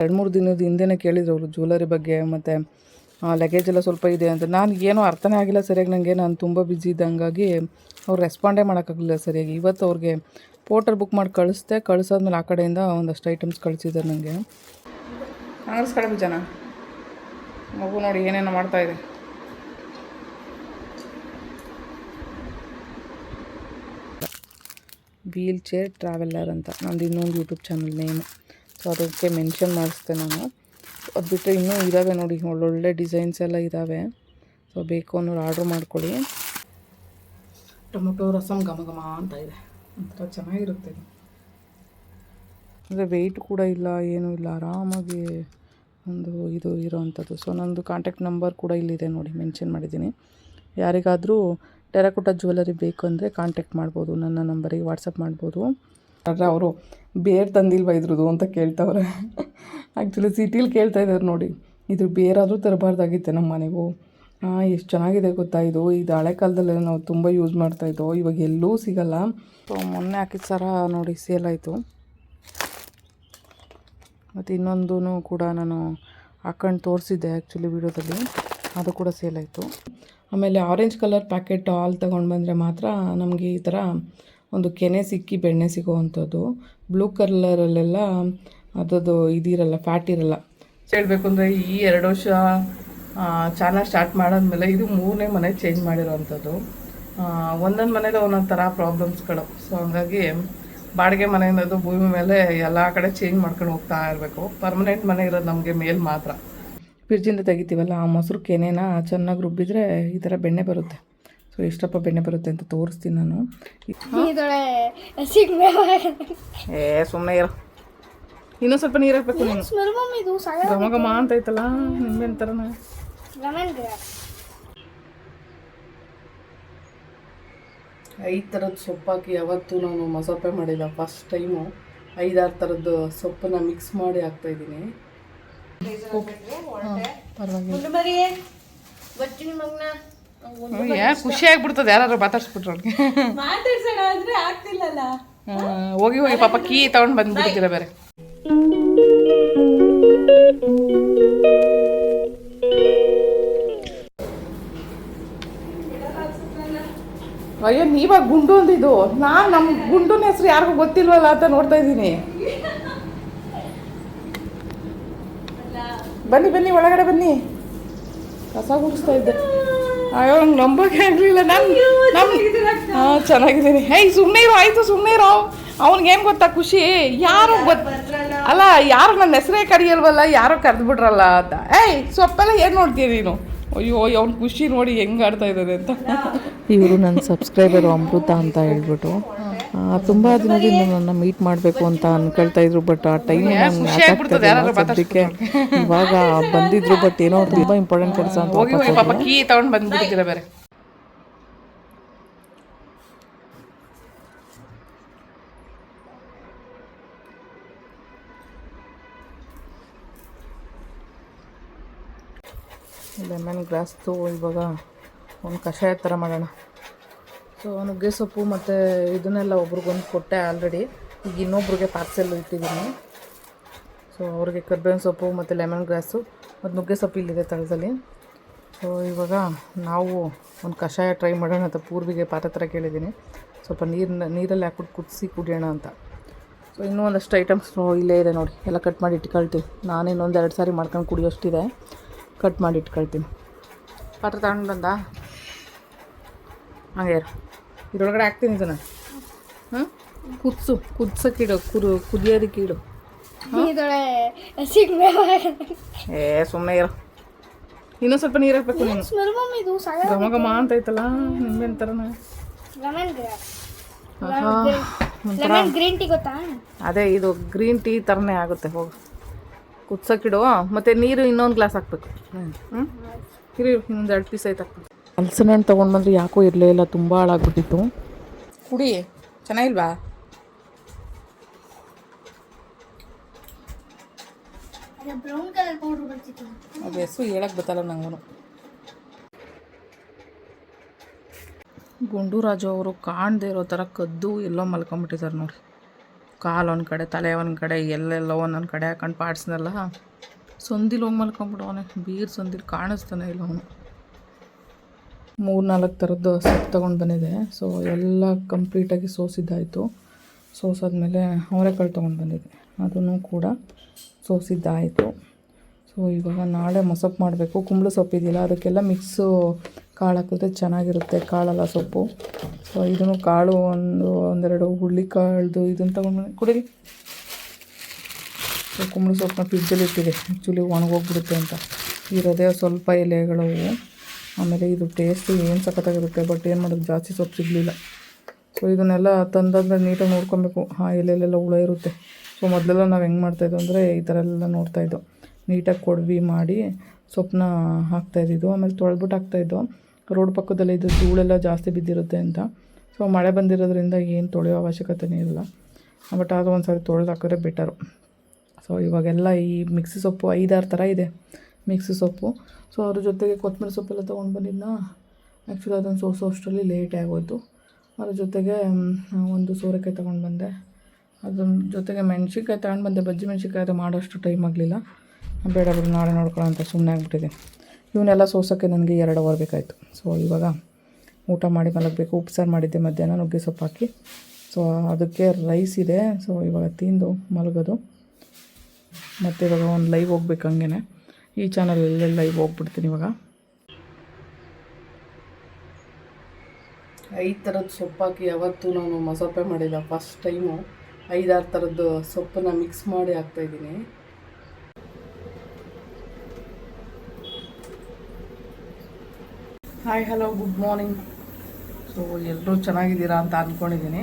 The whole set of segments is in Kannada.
2-3 ದಿನದ ಹಿಂದೆನೇ ಕೇಳಿದ್ರು ಅವರು ಜ್ಯುವೆಲರಿ ಬಗ್ಗೆ, ಮತ್ತು ಲಗೇಜ್ ಎಲ್ಲ ಸ್ವಲ್ಪ ಇದೆ ಅಂತ. ನಾನು ಏನೋ ಅರ್ಥನೇ ಆಗಿಲ್ಲ ಸರಿಯಾಗಿ ನನಗೆ. ನಾನು ತುಂಬ ಬ್ಯುಸಿ ಇದ್ದಂಗಾಗಿ ಅವ್ರು ರೆಸ್ಪಾಂಡೇ ಮಾಡೋಕ್ಕಾಗಲಿಲ್ಲ ಸರಿಯಾಗಿ. ಇವತ್ತು ಅವ್ರಿಗೆ ಪೋರ್ಟರ್ ಬುಕ್ ಮಾಡಿ ಕಳಿಸ್ದೆ. ಕಳಿಸಾದ್ಮೇಲೆ ಆ ಕಡೆಯಿಂದ ಒಂದಷ್ಟು ಐಟಮ್ಸ್ ಕಳಿಸಿದ್ದಾರೆ ನನಗೆ. ನಮಸ್ಕಾರ ಜನ. ಮಗು ನೋಡಿ ಏನೇನೋ ಮಾಡ್ತಾಯಿದೆ. ವೀಲ್ ಚೇರ್ ಟ್ರಾವೆಲ್ಲರ್ ಅಂತ ನಂದು ಇನ್ನೊಂದು ಯೂಟ್ಯೂಬ್ ಚಾನಲ್ ನೇಮು. ಸೊ ಅದಕ್ಕೆ ಮೆನ್ಷನ್ ಮಾಡಿಸ್ದೆ ನಾನು. ಅದು ಬಿಟ್ಟರೆ ಇನ್ನೂ ಇದ್ದಾವೆ ನೋಡಿ, ಒಳ್ಳೊಳ್ಳೆ ಡಿಸೈನ್ಸ್ ಎಲ್ಲ ಇದ್ದಾವೆ. ಸೊ ಬೇಕು ಅನ್ನೋರು ಆರ್ಡ್ರ್ ಮಾಡ್ಕೊಳ್ಳಿ. ಟೊಮೊಟೊ ರಸಮ್ ಘಮ ಘಮ ಅಂತ ಇದೆ, ಒಂಥರ ಚೆನ್ನಾಗಿರುತ್ತೆ. ಅಂದರೆ ವೆಯ್ಟ್ ಕೂಡ ಇಲ್ಲ, ಏನೂ ಇಲ್ಲ, ಆರಾಮಾಗಿ ಒಂದು ಇದು ಇರೋವಂಥದ್ದು. ಸೊ ನಂದು ಕಾಂಟ್ಯಾಕ್ಟ್ ನಂಬರ್ ಕೂಡ ಇಲ್ಲಿದೆ ನೋಡಿ, ಮೆನ್ಷನ್ ಮಾಡಿದ್ದೀನಿ. ಯಾರಿಗಾದರೂ ಟೆರಕೋಟಾ ಜ್ಯುವೆಲರಿ ಬೇಕು ಅಂದರೆ ಕಾಂಟ್ಯಾಕ್ಟ್ ಮಾಡ್ಬೋದು, ನನ್ನ ನಂಬರಿಗೆ ವಾಟ್ಸಪ್ ಮಾಡ್ಬೋದು. ಆದರೆ ಅವರು ಬೇರೆ ತಂದಿಲ್ವ ಇದ್ರದ್ದು ಅಂತ ಕೇಳ್ತವ್ರೆ. ಆ್ಯಕ್ಚುಲಿ ಸಿಟಿಲಿ ಕೇಳ್ತಾಯಿದ್ದಾರೆ ನೋಡಿ, ಇದು ಬೇರಾದರೂ ತರಬಾರ್ದಾಗಿತ್ತೆ ನಮ್ಮ ಮನೆಗೂ. ಎಷ್ಟು ಚೆನ್ನಾಗಿದೆ ಗೊತ್ತಾ ಇದು ಹಳೆ ಕಾಲದಲ್ಲೆಲ್ಲ ನಾವು ತುಂಬ ಯೂಸ್ ಮಾಡ್ತಾಯಿದ್ದೋ, ಇವಾಗ ಎಲ್ಲೂ ಸಿಗಲ್ಲ. ಸೊ ಮೊನ್ನೆ ಹಾಕಿದ ಸರ ನೋಡಿ ಸೇಲ್ ಆಯಿತು. ಮತ್ತು ಇನ್ನೊಂದು ಕೂಡ ನಾನು ಹಾಕೊಂಡು ತೋರಿಸಿದ್ದೆ ಆ್ಯಕ್ಚುಲಿ ವಿಡಿಯೋದಲ್ಲಿ, ಅದು ಕೂಡ ಸೇಲ್ ಆಯಿತು. ಆಮೇಲೆ ಆರೆಂಜ್ ಕಲರ್ ಪ್ಯಾಕೆಟ್ ಹಾಲು ತೊಗೊಂಡು ಬಂದರೆ ಮಾತ್ರ ನಮಗೆ ಈ ಥರ ಒಂದು ಕೆನೆ ಸಿಕ್ಕಿ ಬೆಣ್ಣೆ ಸಿಗೋವಂಥದ್ದು. ಬ್ಲೂ ಕಲರಲ್ಲೆಲ್ಲ ಅದದು ಇದಿರಲ್ಲ, ಫ್ಯಾಟ್ ಇರಲ್ಲ. ಹೇಳಬೇಕು ಅಂದರೆ ಈ 2 ವರ್ಷ ಚಾನಲ್ ಸ್ಟಾರ್ಟ್ ಮಾಡಾದ್ಮೇಲೆ ಇದು 3ನೇ ಮನೆ ಚೇಂಜ್ ಮಾಡಿರೋವಂಥದ್ದು. ಒಂದೊಂದು ಮನೇಲಿ ಒಂದೊಂದು ಥರ ಪ್ರಾಬ್ಲಮ್ಸ್ಗಳು. ಸೊ ಹಂಗಾಗಿ ಬಾಡಿಗೆ ಮನೆ ಅನ್ನೋದು ಭೂಮಿ ಮೇಲೆ ಎಲ್ಲ ಕಡೆ ಚೇಂಜ್ ಮಾಡ್ಕೊಂಡು ಹೋಗ್ತಾ ಇರಬೇಕು. ಪರ್ಮನೆಂಟ್ ಮನೆ ಇರೋದು ನಮಗೆ ಮೇಲೆ ಮಾತ್ರ. ಫ್ರಿಜ್ಜಿಂದ ತೆಗಿತೀವಲ್ಲ, ಆ ಮೊಸರು ಕೆನೆನ ಚೆನ್ನಾಗಿ ರುಬ್ಬಿದ್ರೆ ಈ ಥರ ಬೆಣ್ಣೆ ಬರುತ್ತೆ. ಸೊ ಎಷ್ಟಪ್ಪ ಬೆಣ್ಣೆ ಬರುತ್ತೆ ಅಂತ ತೋರಿಸ್ತೀನಿ ನಾನು. ಸುಮ್ಮನೆ ಇರೋ, ಇನ್ನೊಂದು ಸ್ವಲ್ಪ ನೀರು ಹಾಕಬೇಕು ನೀನು. ಘಮ ಘಮ ಅಂತ ಐತಲ್ಲ ನಿಂಬೆನ ಥರನ. ಐದು ಥರದ ಸೊಪ್ಪು ಹಾಕಿ ಯಾವತ್ತೂ ನಾನು ಮಸೊಪ್ಪೆ ಮಾಡಿಲ್ಲ. ಫಸ್ಟ್ ಟೈಮು 5-6 ಥರದ್ದು ಸೊಪ್ಪನ್ನ ಮಿಕ್ಸ್ ಮಾಡಿ ಹಾಕ್ತಾಯಿದ್ದೀನಿ. ಖುಷಿ ಆಗ್ಬಿಡ್ತದೆ ಯಾರು ಮಾತಾಡ್ಸ್ಬಿಟ್ರು ಅವ್ರಿಗೆ. ಹೋಗಿ ಪಾಪ ಕೀ ತಗೊಂಡು ಬಂದ್ಬಿಡ್ತೀರ ಬೇರೆ. ಅಯ್ಯೋ ನೀವಾಗ ಗುಂಡು ಅಂದಿದ್ದು, ನಾನು ನಮ್ಮ ಗುಂಡನ ಹೆಸರು ಯಾರಿಗೂ ಗೊತ್ತಿಲ್ವಲ್ಲ ಅಂತ ನೋಡ್ತಾ ಇದ್ದೀನಿ. ಬನ್ನಿ ಬನ್ನಿ ಒಳಗಡೆ ಬನ್ನಿ, ಕಸ ಗುಡಿಸ್ತಾ ಇದ್ದೆ. ಅಯ್ಯೋ ನಂಗೆ ನಂಬೋಕೆ ಆಗಲಿಲ್ಲ. ಚೆನ್ನಾಗಿದ್ದೀನಿ. ಸುಮ್ಮನೆ ಇರೋ, ಆಯಿತು ಸುಮ್ಮನೆ ಇರೋ. ಅವ್ನಿಗೇನು ಗೊತ್ತಾ ಖುಷಿ, ಯಾರು ಅಲ್ಲ, ಯಾರು ನನ್ನ ಹೆಸರೇ ಕರೆಯಲ್ವಲ್ಲ, ಯಾರೋ ಕರೆದ್ಬಿಟ್ರಲ್ಲ ಅಂತ. ಸೊಪ್ಪೆಲ್ಲ ಏನು ನೋಡ್ತೀಯ ನೀನು? ಅಯ್ಯೋ ಅವ್ನ ಖುಷಿ ನೋಡಿ ಹೆಂಗೆ ಆಡ್ತಾ ಇದ್ದಾರೆ ಅಂತ. ಇವರು ನನ್ನ ಸಬ್ಸ್ಕ್ರೈಬರು ಅಮೃತ ಅಂತ ಹೇಳ್ಬಿಟ್ಟು ತುಂಬ ದಿನದಿಂದ ನನ್ನ ಮೀಟ್ ಮಾಡಬೇಕು ಅಂತ ಅನ್ಕೊಳ್ತಾ ಇದ್ರು. ಬಟ್ ಆ ಟೈಮ್ ಸದ್ಯಕ್ಕೆ ಇವಾಗ ಬಂದಿದ್ರು. ಬಟ್ ಏನೋ ತುಂಬ ಇಂಪಾರ್ಟೆಂಟ್ ಕೆಲಸ ಅಂತ ತಗೊಂಡು ಬಂದ್ಬಿಟ್ಟಿದ್ದೀರ ಬೇರೆ. ಲೆಮನ್ ಗ್ರಾಸ್ದು ಇವಾಗ ಒಂದು ಕಷಾಯ ಥರ ಮಾಡೋಣ. ಸೊ ನುಗ್ಗೆ ಸೊಪ್ಪು ಮತ್ತು ಇದನ್ನೆಲ್ಲ ಒಬ್ರಿಗೊಂದು ಕೊಟ್ಟೆ ಆಲ್ರೆಡಿ. ಈಗ ಇನ್ನೊಬ್ರಿಗೆ ಪಾರ್ಸೆಲ್ ಇಟ್ಟಿದ್ದೀನಿ. ಸೊ ಅವ್ರಿಗೆ ಕರ್ಬೇವಿನ ಸೊಪ್ಪು ಮತ್ತು ಲೆಮನ್ ಗ್ರಾಸು ಮತ್ತು ನುಗ್ಗೆ ಸೊಪ್ಪು ಇಲ್ಲಿದೆ ತಳದಲ್ಲಿ. ಸೊ ಇವಾಗ ನಾವು ಒಂದು ಕಷಾಯ ಟ್ರೈ ಮಾಡೋಣ ಅಂತ ಪೂರ್ವಿಗೆ ಪಾತ್ರೆ ಥರ ಕೇಳಿದ್ದೀನಿ. ಸ್ವಲ್ಪ ನೀರಲ್ಲಿ ಹಾಕ್ಬಿಟ್ಟು ಕುದಿಸಿ ಕುಡಿಯೋಣ ಅಂತ. ಸೊ ಇನ್ನೂ ಒಂದಷ್ಟು ಐಟಮ್ಸ್ ಇಲ್ಲೇ ಇದೆ ನೋಡಿ, ಎಲ್ಲ ಕಟ್ ಮಾಡಿ ಇಟ್ಕೊಳ್ತೀವಿ. ನಾನು ಇನ್ನೊಂದು 2 ಸಾರಿ ಮಾಡ್ಕೊಂಡು ಕುಡಿಯೋಷ್ಟಿದೆ, ಕಟ್ ಮಾಡಿ ಇಟ್ಕೊಳ್ತೀನಿ. ಪಾತ್ರೆ ತಗೊಂಡು ಬಂದ ಹಾಗೆ ಇದ್ರೊಳಗಡೆ ಹಾಕ್ತೀನಿ ಇದನ್ನು. ಕುದಿಸೋಕ್ಕಿಡು, ಕುದಿಯೋದಕ್ಕಿಡು. ಸುಮ್ಮನೆ ಇರೋ, ಇನ್ನೊಂದು ಸ್ವಲ್ಪ ನೀರು ಹಾಕ್ಬೇಕು ನೀನು. ಘಮ ಘಮ ಅಂತ ಐತಲ್ಲ ನಿಂಬೆನ ಥರನ. ಅದೇ ಇದು ಗ್ರೀನ್ ಟೀ ಥರನೇ ಆಗುತ್ತೆ. ಹೋಗು ಕುದಿಸೋಕ್ಕಿಡು. ಮತ್ತು ನೀರು ಇನ್ನೊಂದು ಗ್ಲಾಸ್ ಹಾಕ್ಬೇಕು. ಇನ್ನೊಂದು 2 ಪೀಸ್ ಆಯ್ತು ಹಾಕ್ಬೇಕು. ಹಲಸಿನ ಹಣ್ಣು ತೊಗೊಂಡು ಬಂದರೆ ಯಾಕೋ ಇರಲೇ ಇಲ್ಲ, ತುಂಬ ಹಾಳಾಗ್ಬಿಟ್ಟಿತ್ತು. ಕುಡಿ, ಚೆನ್ನಾಗಿಲ್ವಾ? ಅದು ಹೆಸರು ಹೇಳಕ್ಕೆ ಗೊತ್ತಲ್ಲ ನಂಗೂ. ಗುಂಡು ರಾಜು ಅವರು ಕಾಣದೇ ಇರೋ ಥರ ಕದ್ದು ಎಲ್ಲೋ ಮಲ್ಕೊಂಬಿಟ್ಟಿದ್ದಾರೆ ನೋಡಿ. ಕಾಲು ಒಂದು ಕಡೆ, ತಲೆ ಒಂದು ಕಡೆ, ಎಲ್ಲೆಲ್ಲೋ ಒಂದೊಂದು ಕಡೆ ಹಾಕೊಂಡು ಪಾಡ್ಸ್ನೆಲ್ಲ ಸಂದಿಲ್ ಹೋಗಿ ಮಲ್ಕೊಂಬಿಡು. ಅವನೇ ಬೀರ್ ಸಂದಿಲ್ ಕಾಣಿಸ್ತಾನೆ ಇಲ್ಲ ಅವನು. 3-4 ಥರದ್ದು ಸೊಪ್ಪು ತೊಗೊಂಡು ಬಂದಿದೆ. ಸೊ ಎಲ್ಲ ಕಂಪ್ಲೀಟಾಗಿ ಸೋಸಿದ್ದಾಯಿತು. ಸೋಸಾದ್ಮೇಲೆ ಅವರೆಕಾಳು ತೊಗೊಂಡು ಬಂದಿದ್ದೆ, ಅದನ್ನು ಕೂಡ ಸೋಸಿದ್ದಾಯಿತು. ಸೊ ಇವಾಗ ನಾಳೆ ಮೊಸಪ್ಪು ಮಾಡಬೇಕು. ಕುಂಬಳ ಸೊಪ್ಪು ಇದೆಯಲ್ಲ, ಅದಕ್ಕೆಲ್ಲ ಮಿಕ್ಸು ಕಾಳು ಹಾಕಿದ್ರೆ ಚೆನ್ನಾಗಿರುತ್ತೆ, ಕಾಳಲ್ಲ ಸೊಪ್ಪು. ಸೊ ಇದನ್ನು ಕಾಳು ಒಂದೆರಡು ಹುಳ್ಳಿ ಕಾಳ್ದು ಇದನ್ನು ತೊಗೊಂಡು ಕುಡೀರಿ. ಸೊ ಕುಂಬಳ ಸೊಪ್ಪನ್ನ ಫ್ರಿಜ್ಜಲ್ಲಿ ಇಟ್ಟಿದೆ, ಆ್ಯಕ್ಚುಲಿ ಒಣಗೋಗ್ಬಿಡುತ್ತೆ ಅಂತ. ಇರೋದೇ ಸ್ವಲ್ಪ ಎಲೆಗಳು. ಆಮೇಲೆ ಇದು ಟೇಸ್ಟು ಏನು ಸಖತ್ತಾಗಿರುತ್ತೆ, ಬಟ್ ಏನು ಮಾಡೋದು, ಜಾಸ್ತಿ ಸೊಪ್ಪು ಸಿಗಲಿಲ್ಲ. ಸೊ ಇದನ್ನೆಲ್ಲ ತಂದಾದ್ಮೇಲೆ ನೀಟಾಗಿ ನೋಡ್ಕೊಬೇಕು. ಎಲೆಲೆಲ್ಲ ಹುಳ ಇರುತ್ತೆ. ಸೊ ಮೊದಲೆಲ್ಲ ನಾವು ಹೆಂಗೆ ಮಾಡ್ತಾಯಿದ್ದೋ ಅಂದರೆ ಈ ಥರ ಎಲ್ಲ ನೋಡ್ತಾಯಿದ್ದೋ, ನೀಟಾಗಿ ಕೊಡ್ವಿ ಮಾಡಿ ಸೊಪ್ಪನ್ನ ಹಾಕ್ತಾಯಿದ್ದು. ಆಮೇಲೆ ತೊಳೆದ್ಬಿಟ್ಟು ಹಾಕ್ತಾಯಿದ್ದೋ. ರೋಡ್ ಪಕ್ಕದಲ್ಲೇ ಇದು ಧೂಳೆಲ್ಲ ಜಾಸ್ತಿ ಬಿದ್ದಿರುತ್ತೆ ಅಂತ. ಸೊ ಮಳೆ ಬಂದಿರೋದ್ರಿಂದ ಏನು ತೊಳೆಯೋ ಅವಶ್ಯಕತೆಯೇ ಇಲ್ಲ. ಬಟ್ ಅದು ಒಂದು ಸಾರಿ ತೊಳೆದು ಹಾಕಿದ್ರೆ ಬೆಟರು. ಸೊ ಇವಾಗೆಲ್ಲ ಈ ಮಿಕ್ಸಿ ಸೊಪ್ಪು 5-6 ಥರ ಇದೆ ಮಿಕ್ಸಿ ಸೊಪ್ಪು. ಸೊ ಅದ್ರ ಜೊತೆಗೆ ಕೊತ್ತಂಬರಿ ಸೊಪ್ಪೆಲ್ಲ ತೊಗೊಂಡು ಬಂದಿದ್ದ. ಆ್ಯಕ್ಚುಲಿ ಅದನ್ನು ಸೋಸೋಷ್ಟರಲ್ಲಿ ಲೇಟ್ ಆಗೋಯ್ತು. ಅದ್ರ ಜೊತೆಗೆ ಒಂದು ಸೋರೆಕಾಯಿ ತೊಗೊಂಡು ಬಂದೆ. ಅದ್ರ ಜೊತೆಗೆ ಮೆಣ್ಸಿನ್ಕಾಯಿ ತಗೊಂಡು ಬಂದೆ. ಬಜ್ಜಿ ಮೆಣ್ಸಿನ್ಕಾಯಿ ಅದು ಮಾಡೋಷ್ಟು ಟೈಮ್ ಆಗಲಿಲ್ಲ. ಬೇಡ ಬಿಡು ನಾಳೆ ನೋಡ್ಕೊಳ್ಳೋ ಅಂತ ಸುಮ್ಮನೆ ಆಗಿಬಿಟ್ಟಿದೆ. ಇವನ್ನೆಲ್ಲ ಸೋಸೋಕ್ಕೆ ನನಗೆ 2 ಅವರ್ ಬೇಕಾಯಿತು. ಸೊ ಇವಾಗ ಊಟ ಮಾಡಿ ಮಲಗಬೇಕು. ಉಪ್ಸಾರು ಮಾಡಿದ್ದೆ ಮಧ್ಯಾಹ್ನ ನುಗ್ಗೆ ಸೊಪ್ಪು ಹಾಕಿ. ಸೊ ಅದಕ್ಕೆ ರೈಸ್ ಇದೆ. ಸೊ ಇವಾಗ ತಿಂದು ಮಲಗೋದು. ಮತ್ತು ಇವಾಗ ಒಂದು ಲೈವ್ ಹೋಗ್ಬೇಕು. ಹಂಗೆ ಈ ಚಾನಲಲ್ಲೇ ಲೈವ್ ಹೋಗ್ಬಿಡ್ತೀನಿ ಇವಾಗ. 5 ಥರದ್ದು ಸೊಪ್ಪು ಹಾಕಿ ಯಾವತ್ತೂ ನಾನು ಮಸೊಪ್ಪೆ ಮಾಡಿಲ್ಲ. ಫಸ್ಟ್ ಟೈಮು 5-6 ಥರದ್ದು ಸೊಪ್ಪನ್ನು ಮಿಕ್ಸ್ ಮಾಡಿ ಹಾಕ್ತಾಯಿದ್ದೀನಿ. Hi, hello, good morning. So ಎಲ್ಲರೂ ಚೆನ್ನಾಗಿದ್ದೀರಾ ಅಂತ ಅಂದ್ಕೊಂಡಿದ್ದೀನಿ.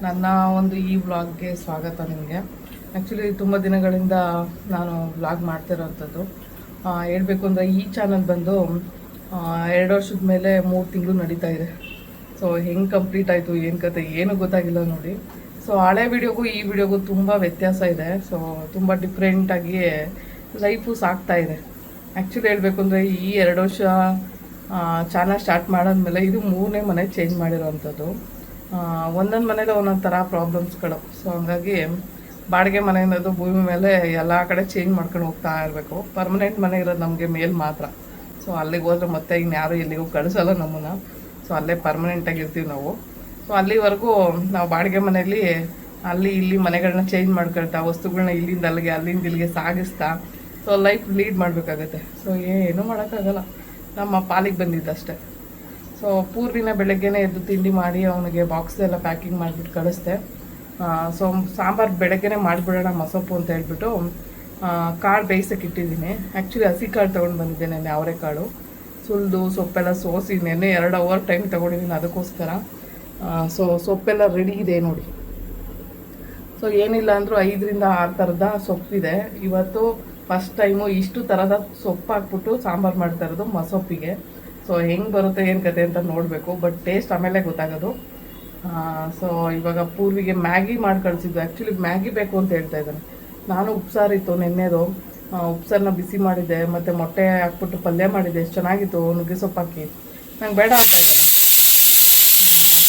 ನನ್ನ ಒಂದು ಈ ವ್ಲಾಗ್ಗೆ ಸ್ವಾಗತ ನಿಮಗೆ. ಆ್ಯಕ್ಚುಲಿ ತುಂಬ ದಿನಗಳಿಂದ ನಾನು ವ್ಲಾಗ್ ಮಾಡ್ತಿರೋವಂಥದ್ದು. ಹೇಳಬೇಕು ಅಂದರೆ ಈ ಚಾನಲ್ ಬಂದು 2 ವರ್ಷದ ಮೇಲೆ 3 ತಿಂಗಳು ನಡೀತಾ ಇದೆ. ಸೊ ಹೆಂಗೆ ಕಂಪ್ಲೀಟ್ ಆಯಿತು, ಏನು ಕತೆ, ಏನೂ ಗೊತ್ತಾಗಿಲ್ಲ ನೋಡಿ. ಸೊ ಹಳೆ ವಿಡಿಯೋಗೂ ಈ ವಿಡಿಯೋಗೂ ತುಂಬ ವ್ಯತ್ಯಾಸ ಇದೆ. ಸೊ ತುಂಬ ಡಿಫ್ರೆಂಟಾಗಿ ಲೈಫು ಸಾಗ್ತಾ ಇದೆ. ಆ್ಯಕ್ಚುಲಿ ಹೇಳಬೇಕು ಅಂದರೆ ಈ 2 ವರ್ಷ ಚಾನಲ್ ಸ್ಟಾರ್ಟ್ ಮಾಡಾದ್ಮೇಲೆ ಇದು 3ನೇ ಮನೆ ಚೇಂಜ್ ಮಾಡಿರೋವಂಥದ್ದು. ಒಂದೊಂದು ಮನೇಲಿ ಒಂದೊಂದು ಥರ ಪ್ರಾಬ್ಲಮ್ಸ್ಗಳು. ಸೊ ಹಂಗಾಗಿ ಬಾಡಿಗೆ ಮನೆ ಅನ್ನೋದು ಭೂಮಿ ಮೇಲೆ ಎಲ್ಲ ಕಡೆ ಚೇಂಜ್ ಮಾಡ್ಕೊಂಡು ಹೋಗ್ತಾ ಇರಬೇಕು. ಪರ್ಮನೆಂಟ್ ಮನೆ ಇರೋದು ನಮಗೆ ಮೇಲೆ ಮಾತ್ರ. ಸೊ ಅಲ್ಲಿಗೆ ಹೋದ್ರೆ ಮತ್ತೆ ಇನ್ಯಾರು ಎಲ್ಲಿಗೂ ಕಳಿಸಲ್ಲ ನಮ್ಮನ್ನು. ಸೊ ಅಲ್ಲೇ ಪರ್ಮನೆಂಟಾಗಿ ಇರ್ತೀವಿ ನಾವು. ಸೊ ಅಲ್ಲಿವರೆಗೂ ನಾವು ಬಾಡಿಗೆ ಮನೆಯಲ್ಲಿ ಅಲ್ಲಿ ಇಲ್ಲಿ ಮನೆಗಳನ್ನ ಚೇಂಜ್ ಮಾಡ್ಕೊಳ್ತಾ, ವಸ್ತುಗಳನ್ನ ಇಲ್ಲಿಂದ ಅಲ್ಲಿಗೆ ಅಲ್ಲಿಂದ ಇಲ್ಲಿಗೆ ಸಾಗಿಸ್ತಾ ಸೊ ಲೈಫ್ ಲೀಡ್ ಮಾಡಬೇಕಾಗತ್ತೆ. ಸೊ ಏನೂ ಮಾಡೋಕ್ಕಾಗಲ್ಲ, ನಮ್ಮ ಪಾಲಿಗೆ ಬಂದಿದ್ದಷ್ಟೇ. ಸೊ ಪೂರ್ವಿನ ಬೆಳಗ್ಗೆನೇ ಎದ್ದು ತಿಂಡಿ ಮಾಡಿ ಅವನಿಗೆ ಬಾಕ್ಸ್ ಎಲ್ಲ ಪ್ಯಾಕಿಂಗ್ ಮಾಡಿಬಿಟ್ಟು ಕಳಿಸ್ದೆ. ಸೊ ಸಾಂಬಾರು ಬೆಳಗ್ಗೆನೇ ಮಾಡಿಬಿಡೋಣ ಮಸೊಪ್ಪು ಅಂತ ಹೇಳ್ಬಿಟ್ಟು ಕಾಳು ಬೇಯಿಸೋಕೆ ಇಟ್ಟಿದ್ದೀನಿ. ಆ್ಯಕ್ಚುಲಿ ಹಸಿ ಕಾಳು ತೊಗೊಂಡು ಬಂದಿದ್ದೆ ನೆನ್ನೆ, ಅವರೆಕಾಳು ಸುಲಿದು ಸೊಪ್ಪೆಲ್ಲ ಸೋಸಿ ನೆನ್ನೆ 2 ಅವರ್ ಟೈಮ್ ತೊಗೊಂಡಿದ್ದೀನಿ ಅದಕ್ಕೋಸ್ಕರ. ಸೊ ಸೊಪ್ಪೆಲ್ಲ ರೆಡಿ ಇದೆ ನೋಡಿ. ಸೊ ಏನಿಲ್ಲ ಅಂದರೂ 5-6 ಥರದ ಸೊಪ್ಪಿದೆ. ಇವತ್ತು ಫಸ್ಟ್ ಟೈಮು ಇಷ್ಟು ಥರದ ಸೊಪ್ಪು ಹಾಕ್ಬಿಟ್ಟು ಸಾಂಬಾರು ಮಾಡ್ತಾ ಇರೋದು ಮಸೊಪ್ಪಿಗೆ. ಸೊ ಹೆಂಗೆ ಬರುತ್ತೆ ಏನು ಕತೆ ಅಂತ ನೋಡಬೇಕು, ಬಟ್ ಟೇಸ್ಟ್ ಆಮೇಲೆ ಗೊತ್ತಾಗೋದು. ಸೊ ಇವಾಗ ಪೂರ್ವಿಗೆ ಮ್ಯಾಗಿ ಮಾಡಿ ಕಳಿಸಿದ್ದು. ಆ್ಯಕ್ಚುಲಿ ಮ್ಯಾಗಿ ಬೇಕು ಅಂತ ಹೇಳ್ತಾ ಇದ್ದಾನೆ. ನಾನು ಉಪ್ಸಾರಿತ್ತು ನೆನ್ನೆದು, ಉಪ್ಸಾರನ್ನ ಬಿಸಿ ಮಾಡಿದ್ದೆ, ಮತ್ತು ಮೊಟ್ಟೆ ಹಾಕ್ಬಿಟ್ಟು ಪಲ್ಯ ಮಾಡಿದ್ದೆ. ಎಷ್ಟು ಚೆನ್ನಾಗಿತ್ತು ನುಗ್ಗೆ ಸೊಪ್ಪು ಹಾಕಿ. ನಂಗೆ ಬೇಡ ಅಂತ ಇದ್ದಾನೆ.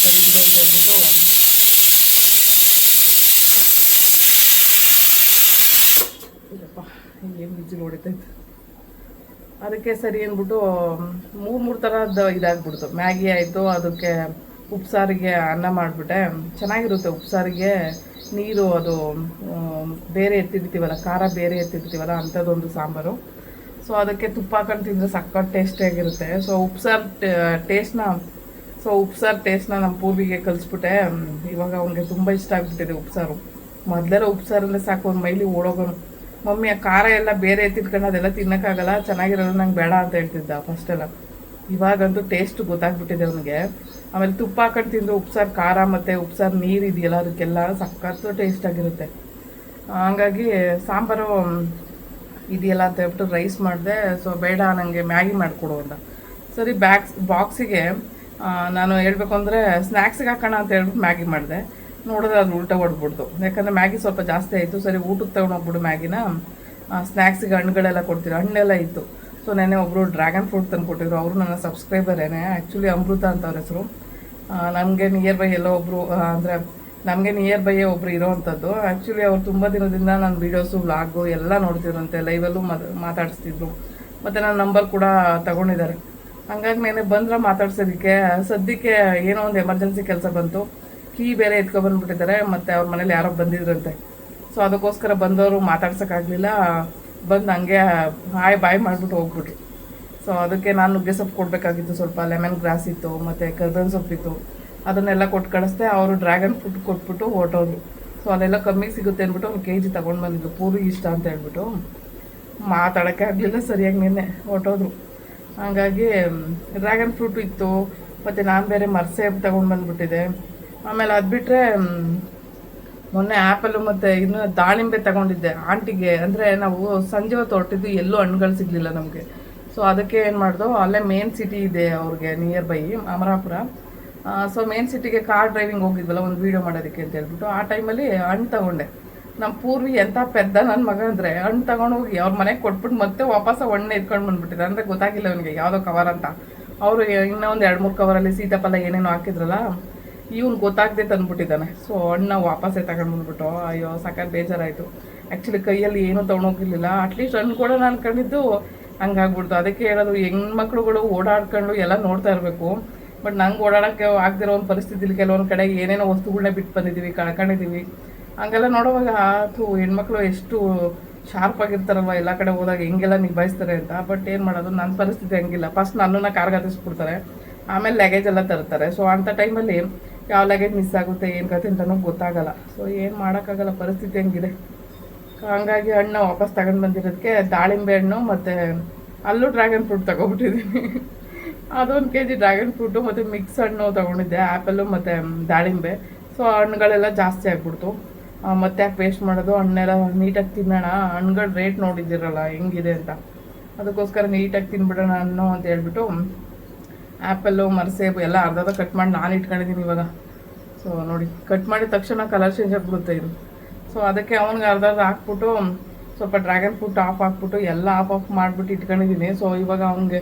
ಸರಿ ಬಿಡು ಅಂತ ಹೇಳ್ಬಿಟ್ಟು ಏನು ಬಿಜಿ ಹೊಡಿತೈತೆ. ಅದಕ್ಕೆ ಸರಿ ಅಂದ್ಬಿಟ್ಟು 3 ಥರದ್ದು ಇದಾಗ್ಬಿಡ್ತು. ಮ್ಯಾಗಿ ಆಯಿತು, ಅದಕ್ಕೆ ಉಪ್ಸಾರಿಗೆ ಅನ್ನ ಮಾಡಿಬಿಟ್ಟೆ. ಚೆನ್ನಾಗಿರುತ್ತೆ ಉಪ್ಸಾರಿಗೆ. ನೀರು ಅದು ಬೇರೆ ಎತ್ತಿರ್ತೀವಲ್ಲ, ಖಾರ ಬೇರೆ ಎತ್ತಿರ್ತೀವಲ್ಲ, ಅಂಥದ್ದೊಂದು ಸಾಂಬಾರು. ಸೊ ಅದಕ್ಕೆ ತುಪ್ಪ ಹಾಕೊಂಡು ತಿಂದರೆ ಸಕ್ಕತ್ ಟೇಸ್ಟಿಯಾಗಿರುತ್ತೆ. ಸೊ ಉಪ್ಸಾರು ಟೇಸ್ಟ್ನ ನಮ್ಮ ಪೂರ್ವಿಗೆ ಕಲಿಸ್ಬಿಟ್ಟೆ. ಇವಾಗ ಅವನಿಗೆ ತುಂಬ ಇಷ್ಟ ಆಗಿಬಿಟ್ಟಿದೆ ಉಪ್ಸಾರು. ಮೊದಲೆಲ್ಲ ಉಪ್ಸಾರಲ್ಲೇ ಸಾಕು, ಒಂದು ಮೈಲಿ ಓಡೋಗೋನು. ಮಮ್ಮಿ ಆ ಖಾರ ಎಲ್ಲ ಬೇರೆ ಎತ್ತಿಟ್ಕೊಂಡು ಅದೆಲ್ಲ ತಿನ್ನೋಕ್ಕಾಗಲ್ಲ, ಚೆನ್ನಾಗಿರೋದು, ನಂಗೆ ಬೇಡ ಅಂತ ಹೇಳ್ತಿದ್ದ ಫಸ್ಟೆಲ್ಲ. ಇವಾಗಂತೂ ಟೇಸ್ಟ್ ಗೊತ್ತಾಗ್ಬಿಟ್ಟಿದೆ ಅವನಿಗೆ. ಆಮೇಲೆ ತುಪ್ಪ ಹಾಕೊಂಡು ತಿಂದರೆ ಉಪ್ಸಾರು ಖಾರ ಮತ್ತು ಉಪ್ಸಾರು ನೀರು ಇದೆಯಲ್ಲ, ಅದಕ್ಕೆಲ್ಲ ಸಖತ್ತು ಟೇಸ್ಟಾಗಿರುತ್ತೆ. ಹಂಗಾಗಿ ಸಾಂಬಾರು ಇದೆಯಲ್ಲ ಅಂತ ಹೇಳ್ಬಿಟ್ಟು ರೈಸ್ ಮಾಡಿದೆ. ಸೊ ಬೇಡ ನನಗೆ ಮ್ಯಾಗಿ ಮಾಡಿಕೊಡು ಅಂತ. ಸರಿ ಬಾಕ್ಸಿಗೆ ನಾನು ಹೇಳ್ಬೇಕು ಅಂದರೆ ಸ್ನ್ಯಾಕ್ಸಿಗೆ ಹಾಕೋಣ ಅಂತ ಹೇಳ್ಬಿಟ್ಟು ಮ್ಯಾಗಿ ಮಾಡಿದೆ. ನೋಡಿದ್ರೆ ಅದು ಉಲ್ಟಾ ಹೊಡ್ಬಿಡ್ತು. ಯಾಕಂದರೆ ಮ್ಯಾಗಿ ಸ್ವಲ್ಪ ಜಾಸ್ತಿ ಆಯಿತು. ಸರಿ ಊಟಕ್ಕೆ ತೊಗೊಂಡೋಗ್ಬಿಡು ಮ್ಯಾಗಿನ, ಸ್ನ್ಯಾಕ್ಸಿಗೆ ಹಣ್ಣುಗಳೆಲ್ಲ ಕೊಡ್ತೀವಿ, ಹಣ್ಣೆಲ್ಲ ಇತ್ತು. ಸೊ ನೆನ್ನೆ ಒಬ್ಬರು ಡ್ರ್ಯಾಗನ್ ಫ್ರೂಟ್ ತಂದು ಕೊಟ್ಟಿದ್ರು. ಅವರು ನನ್ನ ಸಬ್ಸ್ಕ್ರೈಬರೇನೆ. ಆ್ಯಕ್ಚುಲಿ ಅಮೃತ ಅಂತ ಅವ್ರ ಹೆಸರು. ನನಗೆ ನಿಯರ್ ಬೈ ಎಲ್ಲೋ ಒಬ್ಬರು ಅಂದರೆ ನಮಗೆ ನಿಯರ್ ಬೈ ಒಬ್ರು ಇರೋವಂಥದ್ದು. ಆ್ಯಕ್ಚುಲಿ ಅವ್ರು ತುಂಬ ದಿನದಿಂದ ನನ್ನ ವೀಡಿಯೋಸು ವ್ಲಾಗು ಎಲ್ಲ ನೋಡ್ತಿದ್ರಂತೆ, ಲೈವಲ್ಲೂ ಮಾತಾಡಿಸ್ತಿದ್ರು, ಮತ್ತು ನನ್ನ ನಂಬರ್ ಕೂಡ ತಗೊಂಡಿದ್ದಾರೆ. ಹಂಗಾಗಿ ನೆನೆ ಬಂದ್ರೆ ಮಾತಾಡ್ಸೋದಕ್ಕೆ ಸದ್ಯಕ್ಕೆ ಏನೋ ಒಂದು ಎಮರ್ಜೆನ್ಸಿ ಕೆಲಸ ಬಂತು, ಕೀ ಬೇರೆ ಎತ್ಕೊಬಂದ್ಬಿಟ್ಟಿದ್ದಾರೆ, ಮತ್ತು ಅವ್ರ ಮನೇಲಿ ಯಾರೋ ಬಂದಿದ್ರಂತೆ. ಸೊ ಅದಕ್ಕೋಸ್ಕರ ಬಂದವರು ಮಾತಾಡ್ಸೋಕ್ಕಾಗಲಿಲ್ಲ, ಬಂದು ಹಂಗೆ ಹಾಯ್ ಬಾಯ್ ಮಾಡಿಬಿಟ್ಟು ಹೋಗ್ಬಿಟ್ರು. ಸೊ ಅದಕ್ಕೆ ನಾನು ನುಗ್ಗೆ ಸೊಪ್ಪು ಕೊಡಬೇಕಾಗಿತ್ತು, ಸ್ವಲ್ಪ ಲೆಮನ್ ಗ್ರಾಸ್ ಇತ್ತು ಮತ್ತು ಕರ್ಬೇವಿನ ಸೊಪ್ಪಿತ್ತು, ಅದನ್ನೆಲ್ಲ ಕೊಟ್ಟು ಕಳಿಸ್ದೆ. ಅವರು ಡ್ರ್ಯಾಗನ್ ಫ್ರೂಟ್ ಕೊಟ್ಬಿಟ್ಟು ಹೊರಟೋದ್ರು. ಸೊ ಅಲ್ಲೆಲ್ಲ ಕಮ್ಮಿಗೆ ಸಿಗುತ್ತೆ ಅಂದ್ಬಿಟ್ಟು ಒಂದು kg ತೊಗೊಂಡು ಬಂದಿದ್ದು, ಪೂರಿ ಇಷ್ಟ ಅಂತ ಹೇಳ್ಬಿಟ್ಟು. ಮಾತಾಡೋಕ್ಕೆ ಆಗಲಿಲ್ಲ ಸರಿಯಾಗಿ, ನಿನ್ನೆ ಹೊರಟೋದ್ರು. ಹಾಗಾಗಿ ಡ್ರ್ಯಾಗನ್ ಫ್ರೂಟು ಇತ್ತು, ಮತ್ತು ನಾನು ಬೇರೆ ಮರ್ಸೇಬ್ ತೊಗೊಂಡು ಬಂದುಬಿಟ್ಟಿದ್ದೆ. ಆಮೇಲೆ ಅದು ಬಿಟ್ಟರೆ ಮೊನ್ನೆ ಆ್ಯಪಲ್ಲು ಮತ್ತು ಇನ್ನು ದಾಳಿಂಬೆ ತಗೊಂಡಿದ್ದೆ ಆಂಟಿಗೆ. ಅಂದರೆ ನಾವು ಸಂಜೆ ಹೊತ್ತು ಹೊರಟಿದ್ದು, ಎಲ್ಲೂ ಹಣ್ಣುಗಳು ಸಿಗಲಿಲ್ಲ ನಮಗೆ. ಸೊ ಅದಕ್ಕೆ ಏನು ಮಾಡ್ದೋ, ಅಲ್ಲೇ ಮೇನ್ ಸಿಟಿ ಇದೆ ಅವ್ರಿಗೆ near by Amarapura. So main ಸಿಟಿಗೆ ಕಾರ್ ಡ್ರೈವಿಂಗ್ ಹೋಗಿದ್ವಲ್ಲ ಒಂದು ವೀಡಿಯೋ ಮಾಡೋದಕ್ಕೆ ಅಂತ ಹೇಳ್ಬಿಟ್ಟು, ಆ ಟೈಮಲ್ಲಿ ಹಣ್ಣು ತೊಗೊಂಡೆ. ನಮ್ಮ ಪೂರ್ವಿ ಎಂಥ ಪೆದ್ದ ನನ್ನ ಮಗ ಅಂದರೆ, ಹಣ್ಣು ತೊಗೊಂಡೋಗಿ ಅವ್ರ ಮನೆಗೆ ಕೊಟ್ಬಿಟ್ಟು ಮತ್ತೆ ವಾಪಸ್ ಹಣ್ಣು ಎತ್ಕೊಂಡು ಬಂದುಬಿಟ್ಟಿದೆ. ಅಂದರೆ ಗೊತ್ತಾಗಿಲ್ಲ ಅವನಿಗೆ ಯಾವುದೋ ಕವರ್ ಅಂತ. ಅವರು ಇನ್ನೂ ಒಂದು 2-3 ಕವರಲ್ಲಿ ಸೀತಾಫಲ ಏನೇನೋ ಹಾಕಿದ್ರಲ್ಲ, ಇವ್ನು ಗೊತ್ತಾಗದೆ ತಂದುಬಿಟ್ಟಿದ್ದಾನೆ. ಸೊ ಹಣ್ಣು ವಾಪಸ್ಸೇ ತಗೊಂಡು ಬಂದ್ಬಿಟ್ಟು, ಅಯ್ಯೋ ಸಾಕಾಗಿ ಬೇಜಾರಾಯಿತು. ಆ್ಯಕ್ಚುಲಿ ಕೈಯಲ್ಲಿ ಏನೂ ತೊಗೊಂಡೋಗಿರ್ಲಿಲ್ಲ, ಅಟ್ಲೀಸ್ಟ್ ಹಣ್ಣು ಕೂಡ ನಾನು ಕಂಡಿದ್ದು ಹಂಗಾಗ್ಬಿಡ್ತು. ಅದಕ್ಕೆ ಹೇಳೋದು, ಹೆಣ್ಮಕ್ಳುಗಳು ಓಡಾಡ್ಕೊಂಡು ಎಲ್ಲ ನೋಡ್ತಾ ಇರಬೇಕು. ಬಟ್ ನಂಗೆ ಓಡಾಡೋಕ್ಕೆ ಆಗದಿರೋ ಒಂದು ಪರಿಸ್ಥಿತಿಲಿ ಕೆಲವೊಂದು ಕಡೆ ಏನೇನೋ ವಸ್ತುಗಳನ್ನ ಬಿಟ್ಟು ಬಂದಿದ್ದೀವಿ, ಕಳ್ಕೊಂಡಿದ್ದೀವಿ. ಹಂಗೆಲ್ಲ ನೋಡುವಾಗ ಹೆಣ್ಮಕ್ಳು ಎಷ್ಟು ಶಾರ್ಪ್ ಆಗಿರ್ತಾರಲ್ವ, ಎಲ್ಲ ಕಡೆ ಹೋದಾಗ ಹೆಂಗೆಲ್ಲ ನಿಭಾಯಿಸ್ತಾರೆ ಅಂತ. ಬಟ್ ಏನು ಮಾಡೋದು, ನನ್ನ ಪರಿಸ್ಥಿತಿ ಹಂಗಿಲ್ಲ. ಫಸ್ಟ್ ನನ್ನನ್ನು ಕಾರ್ಗೆ ಹತ್ತಿಸ್ಬಿಡ್ತಾರೆ, ಆಮೇಲೆ ಲಗೇಜ್ ಎಲ್ಲ ತರ್ತಾರೆ. ಸೊ ಅಂಥ ಟೈಮಲ್ಲಿ ಯಾವ ಲಗೇಜ್ ಮಿಸ್ ಆಗುತ್ತೆ, ಏನು ಕತೆ ಅಂತಲೂ ಗೊತ್ತಾಗಲ್ಲ. ಸೊ ಏನು ಮಾಡೋಕ್ಕಾಗಲ್ಲ, ಪರಿಸ್ಥಿತಿ ಹಂಗಿದೆ. ಹಂಗಾಗಿ ಹಣ್ಣು ವಾಪಸ್ ತಗೊಂಡು ಬಂದಿರೋದಕ್ಕೆ ದಾಳಿಂಬೆ ಹಣ್ಣು ಮತ್ತು ಅಲ್ಲೂ ಡ್ರ್ಯಾಗನ್ ಫ್ರೂಟ್ ತೊಗೊಬಿಟ್ಟಿದ್ದೀನಿ. ಅದೊಂದು kg ಡ್ರ್ಯಾಗನ್ ಫ್ರೂಟು ಮತ್ತು ಮಿಕ್ಸ್ ಹಣ್ಣು ತೊಗೊಂಡಿದ್ದೆ, ಆ್ಯಪಲ್ಲು ಮತ್ತು ದಾಳಿಂಬೆ. ಸೊ ಹಣ್ಣುಗಳೆಲ್ಲ ಜಾಸ್ತಿ ಆಗಿಬಿಡ್ತು. ಮತ್ತೆ ಯಾಕೆ ವೇಸ್ಟ್ ಮಾಡೋದು, ಹಣ್ಣೆಲ್ಲ ನೀಟಾಗಿ ತಿನ್ನೋಣ. ಹಣ್ಣುಗಳ ರೇಟ್ ನೋಡಿದ್ದೀರಲ್ಲ ಹೆಂಗಿದೆ ಅಂತ, ಅದಕ್ಕೋಸ್ಕರ ನೀಟಾಗಿ ತಿನ್ಬಿಡೋಣ ಹಣ್ಣು ಅಂತ ಹೇಳ್ಬಿಟ್ಟು ಆ್ಯಪಲ್ಲು ಮರ್ಸೇಬು ಎಲ್ಲ ಅರ್ಧ ಕಟ್ ಮಾಡಿ ನಾನು ಇಟ್ಕೊಂಡಿದ್ದೀನಿ ಇವಾಗ. ಸೊ ನೋಡಿ, ಕಟ್ ಮಾಡಿದ ತಕ್ಷಣ ಕಲರ್ ಚೇಂಜ್ ಆಗಿಬಿಡುತ್ತೆ ಇದು. ಸೊ ಅದಕ್ಕೆ ಅವ್ನಿಗೆ ಅರ್ಧ ಹಾಕ್ಬಿಟ್ಟು ಸ್ವಲ್ಪ ಡ್ರ್ಯಾಗನ್ ಫ್ರೂಟ್ ಆಫ್ ಹಾಕ್ಬಿಟ್ಟು ಎಲ್ಲ ಆಫ್ ಮಾಡಿಬಿಟ್ಟು ಇಟ್ಕೊಂಡಿದ್ದೀನಿ. ಸೊ ಇವಾಗ ಅವ್ನಿಗೆ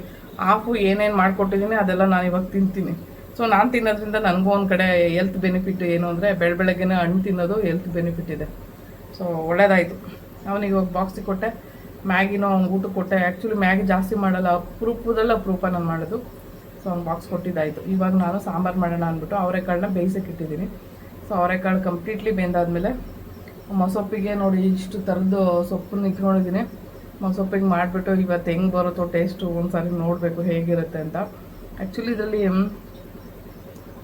ಆಫು ಏನೇನು ಮಾಡಿಕೊಟ್ಟಿದ್ದೀನಿ ಅದೆಲ್ಲ ನಾನು ಇವಾಗ ತಿಂತೀನಿ. ಸೊ ನಾನು ತಿನ್ನೋದ್ರಿಂದ ನನಗೂ ಒಂದು ಕಡೆ ಹೆಲ್ತ್ ಬೆನಿಫಿಟ್ ಏನು ಅಂದರೆ, ಬೆಳಗ್ಗೆನೇ ಹಣ್ಣು ತಿನ್ನೋದು ಹೆಲ್ತ್ ಬೆನಿಫಿಟ್ ಇದೆ. ಸೊ ಒಳ್ಳೇದಾಯಿತು. ಅವನಿಗೆ ಇವಾಗ ಬಾಕ್ಸಿಗೆ ಕೊಟ್ಟೆ, ಮ್ಯಾಗಿನೂ ಅವ್ನಿಗೆ ಊಟಕ್ಕೆ ಕೊಟ್ಟೆ. ಆ್ಯಕ್ಚುಲಿ ಮ್ಯಾಗಿ ಜಾಸ್ತಿ ಮಾಡಲ್ಲ, ಅಪರೂಪ ನಾನು ಮಾಡೋದು. ಸೊ ಅವ್ನು ಬಾಕ್ಸ್ ಕೊಟ್ಟಿದ್ದಾಯಿತು. ಇವಾಗ ನಾನು ಸಾಂಬಾರು ಮಾಡೋಣ ಅಂದ್ಬಿಟ್ಟು ಅವರೆಕಾಳನ್ನ ಬೇಯಿಸೋಕೆ ಇಟ್ಟಿದ್ದೀನಿ. ಸೊ ಅವರೆಕಾಳು ಕಂಪ್ಲೀಟ್ಲಿ ಬೆಂದಾದಮೇಲೆ ಮೊಸೊಪ್ಪಿಗೆ ನೋಡಿ ಇಷ್ಟು ಥರದ್ದು ಸೊಪ್ಪನ್ನು ಇಟ್ಕೊಂಡಿದ್ದೀನಿ. ಮೊಸೊಪ್ಪಿಗೆ ಮಾಡಿಬಿಟ್ಟು ಇವತ್ತು ಹೆಂಗೆ ಬರುತ್ತೋ ಟೇಸ್ಟು ಒಂದು ಸಾರಿ ನೋಡಬೇಕು ಹೇಗಿರುತ್ತೆ ಅಂತ. ಆ್ಯಕ್ಚುಲಿ ಇದರಲ್ಲಿ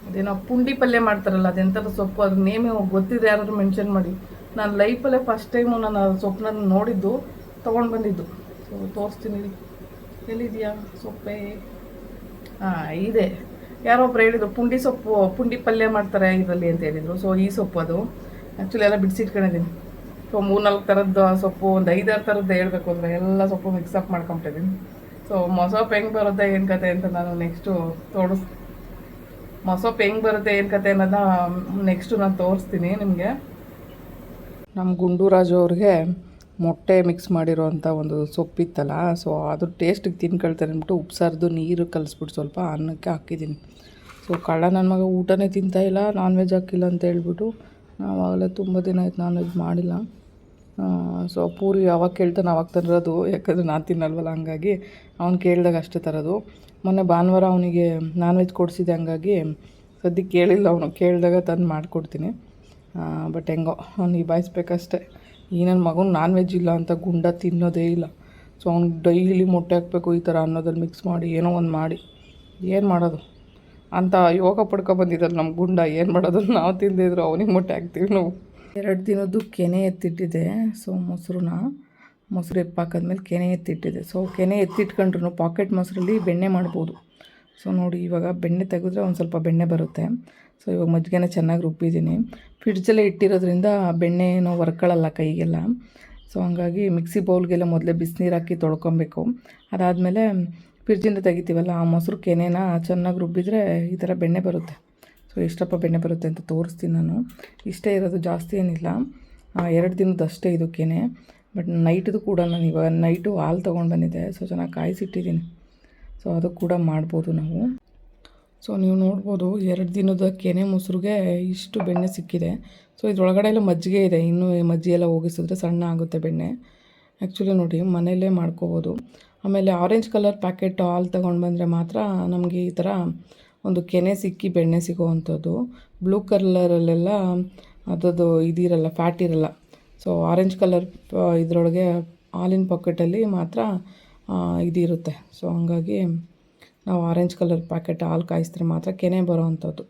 ಅದೇನೋ ಪುಂಡಿ ಪಲ್ಯ ಮಾಡ್ತಾರಲ್ಲ, ಅದೆಂಥದ್ದು ಸೊಪ್ಪು, ಅದ್ರ ನೇಮೇ ಗೊತ್ತಿದೆ ಯಾರಾದರೂ ಮೆನ್ಷನ್ ಮಾಡಿ. ನಾನು ಲೈಫಲ್ಲೇ ಫಸ್ಟ್ ಟೈಮು ನಾನು ಆ ಸೊಪ್ಪನ್ನ ನೋಡಿದ್ದು, ತೊಗೊಂಡು ಬಂದಿದ್ದು. ಸೊ ತೋರಿಸ್ತೀನಿ, ಎಲ್ಲಿದೆಯಾ ಸೊಪ್ಪೆ? ಇದೆ. ಯಾರೊಬ್ರು ಹೇಳಿದರು ಪುಂಡಿ ಪಲ್ಯ ಮಾಡ್ತಾರೆ ಇದರಲ್ಲಿ ಅಂತ ಹೇಳಿದರು. ಸೊ ಈ ಸೊಪ್ಪು ಅದು ಆ್ಯಕ್ಚುಲಿ ಎಲ್ಲ ಬಿಡಿಸಿಟ್ಕೊಂಡಿದ್ದೀನಿ. ಸೊ 3-4 ಥರದ್ದು ಸೊಪ್ಪು, ಒಂದು 5-6 ಥರದ್ದು ಹೇಳ್ಬೇಕು ಅಂದರೆ ಎಲ್ಲ ಸೊಪ್ಪು ಮಿಕ್ಸಪ್ ಮಾಡ್ಕೊತಿದ್ದೀನಿ. ಸೊ ಮೊಸೊಪ್ಪು ಹೆಂಗೆ ಬರುತ್ತೆ ಏನು ಕತೆ ಅಂತ ನಾನು ನೆಕ್ಸ್ಟು ಮೊಸೊಪ್ಪು ಹೆಂಗೆ ಬರುತ್ತೆ ಏನು ಕತೆ ಅನ್ನೋದನ್ನ ನೆಕ್ಸ್ಟು ನಾನು ತೋರಿಸ್ತೀನಿ ನಿಮಗೆ. ನಮ್ಮ ಗುಂಡೂರಾಜು ಅವ್ರಿಗೆ ಮೊಟ್ಟೆ ಮಿಕ್ಸ್ ಮಾಡಿರೋವಂಥ ಒಂದು ಸೊಪ್ಪಿತ್ತಲ್ಲ, ಸೊ ಅದ್ರ ಟೇಸ್ಟಿಗೆ ತಿನ್ಕೊಳ್ತಾರೆ ಅಂದ್ಬಿಟ್ಟು ಉಪ್ಸಾರ್ದು ನೀರು ಕಲಿಸ್ಬಿಟ್ಟು ಸ್ವಲ್ಪ ಅನ್ನಕ್ಕೆ ಹಾಕಿದ್ದೀನಿ. ಸೊ ಕಳ್ಳ ನನ್ನ ಮಗ ಊಟನೇ ತಿಂತಾಯಿಲ್ಲ, ನಾನ್ ವೆಜ್ ಹಾಕಿಲ್ಲ ಅಂತ ಹೇಳ್ಬಿಟ್ಟು. ಆವಾಗಲೇ ತುಂಬ ದಿನ ಆಯ್ತು ನಾನ್ ವೆಜ್ ಮಾಡಿಲ್ಲ. ಸೊ ಪೂರಿ ಯಾವಾಗ ಕೇಳ್ತಾನೆ ಅವಾಗ ತರೋದು, ಯಾಕಂದರೆ ನಾನು ತಿನ್ನಲ್ವಲ್ಲ, ಹಂಗಾಗಿ ಅವ್ನು ಕೇಳಿದಾಗ ಅಷ್ಟೇ ತರೋದು. ಮೊನ್ನೆ ಭಾನುವಾರ ಅವನಿಗೆ ನಾನ್ ವೆಜ್ ಕೊಡಿಸಿದೆ, ಹಂಗಾಗಿ ಸದ್ಯಕ್ಕೆ ಕೇಳಿಲ್ಲ ಅವನು, ಕೇಳಿದಾಗ ತಂದು ಮಾಡಿಕೊಡ್ತೀನಿ. ಬಟ್ ಹೆಂಗೋ ಅವ್ನು ನಿಭಾಯಿಸ್ಬೇಕಷ್ಟೆ. ಈ ನನ್ನ ಮಗನ ನಾನ್ ವೆಜ್ ಇಲ್ಲ ಅಂತ ಗುಂಡ ತಿನ್ನೋದೇ ಇಲ್ಲ. ಸೊ ಅವ್ನಿಗೆ ಡೈಲಿ ಮೊಟ್ಟೆ ಹಾಕಬೇಕು ಈ ಥರ ಅನ್ನೋದಲ್ಲಿ ಮಿಕ್ಸ್ ಮಾಡಿ ಏನೋ ಒಂದು ಮಾಡಿ ಏನು ಮಾಡೋದು ಅಂತ ಯೋಗ ಪಡ್ಕೊಬಂದಿದ್ದಾರೆ ನಮ್ಮ ಗುಂಡ. ಏನು ಮಾಡೋದು, ನಾವು ತಿಂದಿದ್ರು ಅವನಿಗೆ ಮೊಟ್ಟೆ ಹಾಕ್ತೀವಿ ನಾವು. 2 ದಿನದ್ದು ಕೆನೆ ಎತ್ತಿಟ್ಟಿದೆ. ಸೊ ಮೊಸರು ಎಪ್ಪಾಕಾದ್ಮೇಲೆ ಕೆನೆ ಎತ್ತಿಟ್ಟಿದೆ. ಸೊ ಕೆನೆ ಎತ್ತಿಟ್ಕೊಂಡ್ರು ಪಾಕೆಟ್ ಮೊಸರಲ್ಲಿ ಬೆಣ್ಣೆ ಮಾಡ್ಬೋದು. ಸೊ ನೋಡಿ, ಇವಾಗ ಬೆಣ್ಣೆ ತೆಗೆದ್ರೆ ಒಂದು ಸ್ವಲ್ಪ ಬೆಣ್ಣೆ ಬರುತ್ತೆ. ಸೊ ಇವಾಗ ಮಜ್ಜಿಗೆನ ಚೆನ್ನಾಗಿ ರುಬ್ಬಿದ್ದೀನಿ. ಫ್ರಿಡ್ಜಲ್ಲೇ ಇಟ್ಟಿರೋದ್ರಿಂದ ಬೆಣ್ಣೆ ಏನೋ ವರ್ಕೊಳ್ಳಲ್ಲ ಕೈಗೆಲ್ಲ. ಸೊ ಹಂಗಾಗಿ ಮಿಕ್ಸಿ ಬೌಲ್ಗೆಲ್ಲ ಮೊದಲೇ ಬಿಸಿನೀರು ಹಾಕಿ ತೊಳ್ಕೊಬೇಕು. ಅದಾದಮೇಲೆ ಫ್ರಿಡ್ಜಿಂದ ತೆಗಿತೀವಲ್ಲ, ಆ ಮೊಸರು ಕೆನೆನ ಚೆನ್ನಾಗಿ ರುಬ್ಬಿದರೆ ಈ ಥರ ಬೆಣ್ಣೆ ಬರುತ್ತೆ. ಸೊ ಎಷ್ಟಪ್ಪ ಬೆಣ್ಣೆ ಬರುತ್ತೆ ಅಂತ ತೋರಿಸ್ತೀನಿ ನಾನು. ಇಷ್ಟೇ ಇರೋದು, ಜಾಸ್ತಿ ಏನಿಲ್ಲ. 2 ದಿನದ್ದು ಅಷ್ಟೇ ಇದು ಕೆನೆ. ಬಟ್ ನೈಟ್ದು ಕೂಡ ನಾನು ಇವಾಗ ನೈಟು ಹಾಲು ತೊಗೊಂಡು ಬಂದಿದ್ದೆ. ಸೊ ಚೆನ್ನಾಗಿ ಕಾಯಿಸಿಟ್ಟಿದ್ದೀನಿ. ಸೊ ಅದು ಕೂಡ ಮಾಡ್ಬೋದು ನಾವು. ಸೊ ನೀವು ನೋಡ್ಬೋದು 2 ದಿನದ ಕೆನೆ ಮೊಸರಿಗೆ ಇಷ್ಟು ಬೆಣ್ಣೆ ಸಿಕ್ಕಿದೆ. ಸೊ ಇದ್ರೊಳಗಡೆ ಎಲ್ಲ ಮಜ್ಜಿಗೆ ಇದೆ, ಇನ್ನೂ ಮಜ್ಜಿಗೆ ಎಲ್ಲ ಹೋಗಿಸಿದ್ರೆ ಸಣ್ಣ ಆಗುತ್ತೆ ಬೆಣ್ಣೆ. ಆ್ಯಕ್ಚುಲಿ ನೋಡಿ ಮನೆಯಲ್ಲೇ ಮಾಡ್ಕೋಬೋದು. ಆಮೇಲೆ ಆರೆಂಜ್ ಕಲರ್ ಪ್ಯಾಕೆಟ್ ಹಾಲು ತೊಗೊಂಡು ಬಂದರೆ ಮಾತ್ರ ನಮಗೆ ಈ ಥರ ಒಂದು ಕೆನೆ ಸಿಕ್ಕಿ ಬೆಣ್ಣೆ ಸಿಗೋವಂಥದ್ದು. ಬ್ಲೂ ಕಲರಲ್ಲೆಲ್ಲ ಅದರದ್ದು ಇದಿರಲ್ಲ, ಫ್ಯಾಟ್ ಇರಲ್ಲ. ಸೊ ಆರೆಂಜ್ ಕಲರ್ ಇದರೊಳಗೆ ಹಾಲಿನ ಪಾಕೆಟಲ್ಲಿ ಮಾತ್ರ ಇದಿರುತ್ತೆ. ಸೊ ಹಂಗಾಗಿ ನಾವು ಆರೆಂಜ್ ಕಲರ್ ಪ್ಯಾಕೆಟ್ ಹಾಲು ಕಾಯಿಸಿದ್ರೆ ಮಾತ್ರ ಕೆನೆ ಬರೋವಂಥದ್ದು,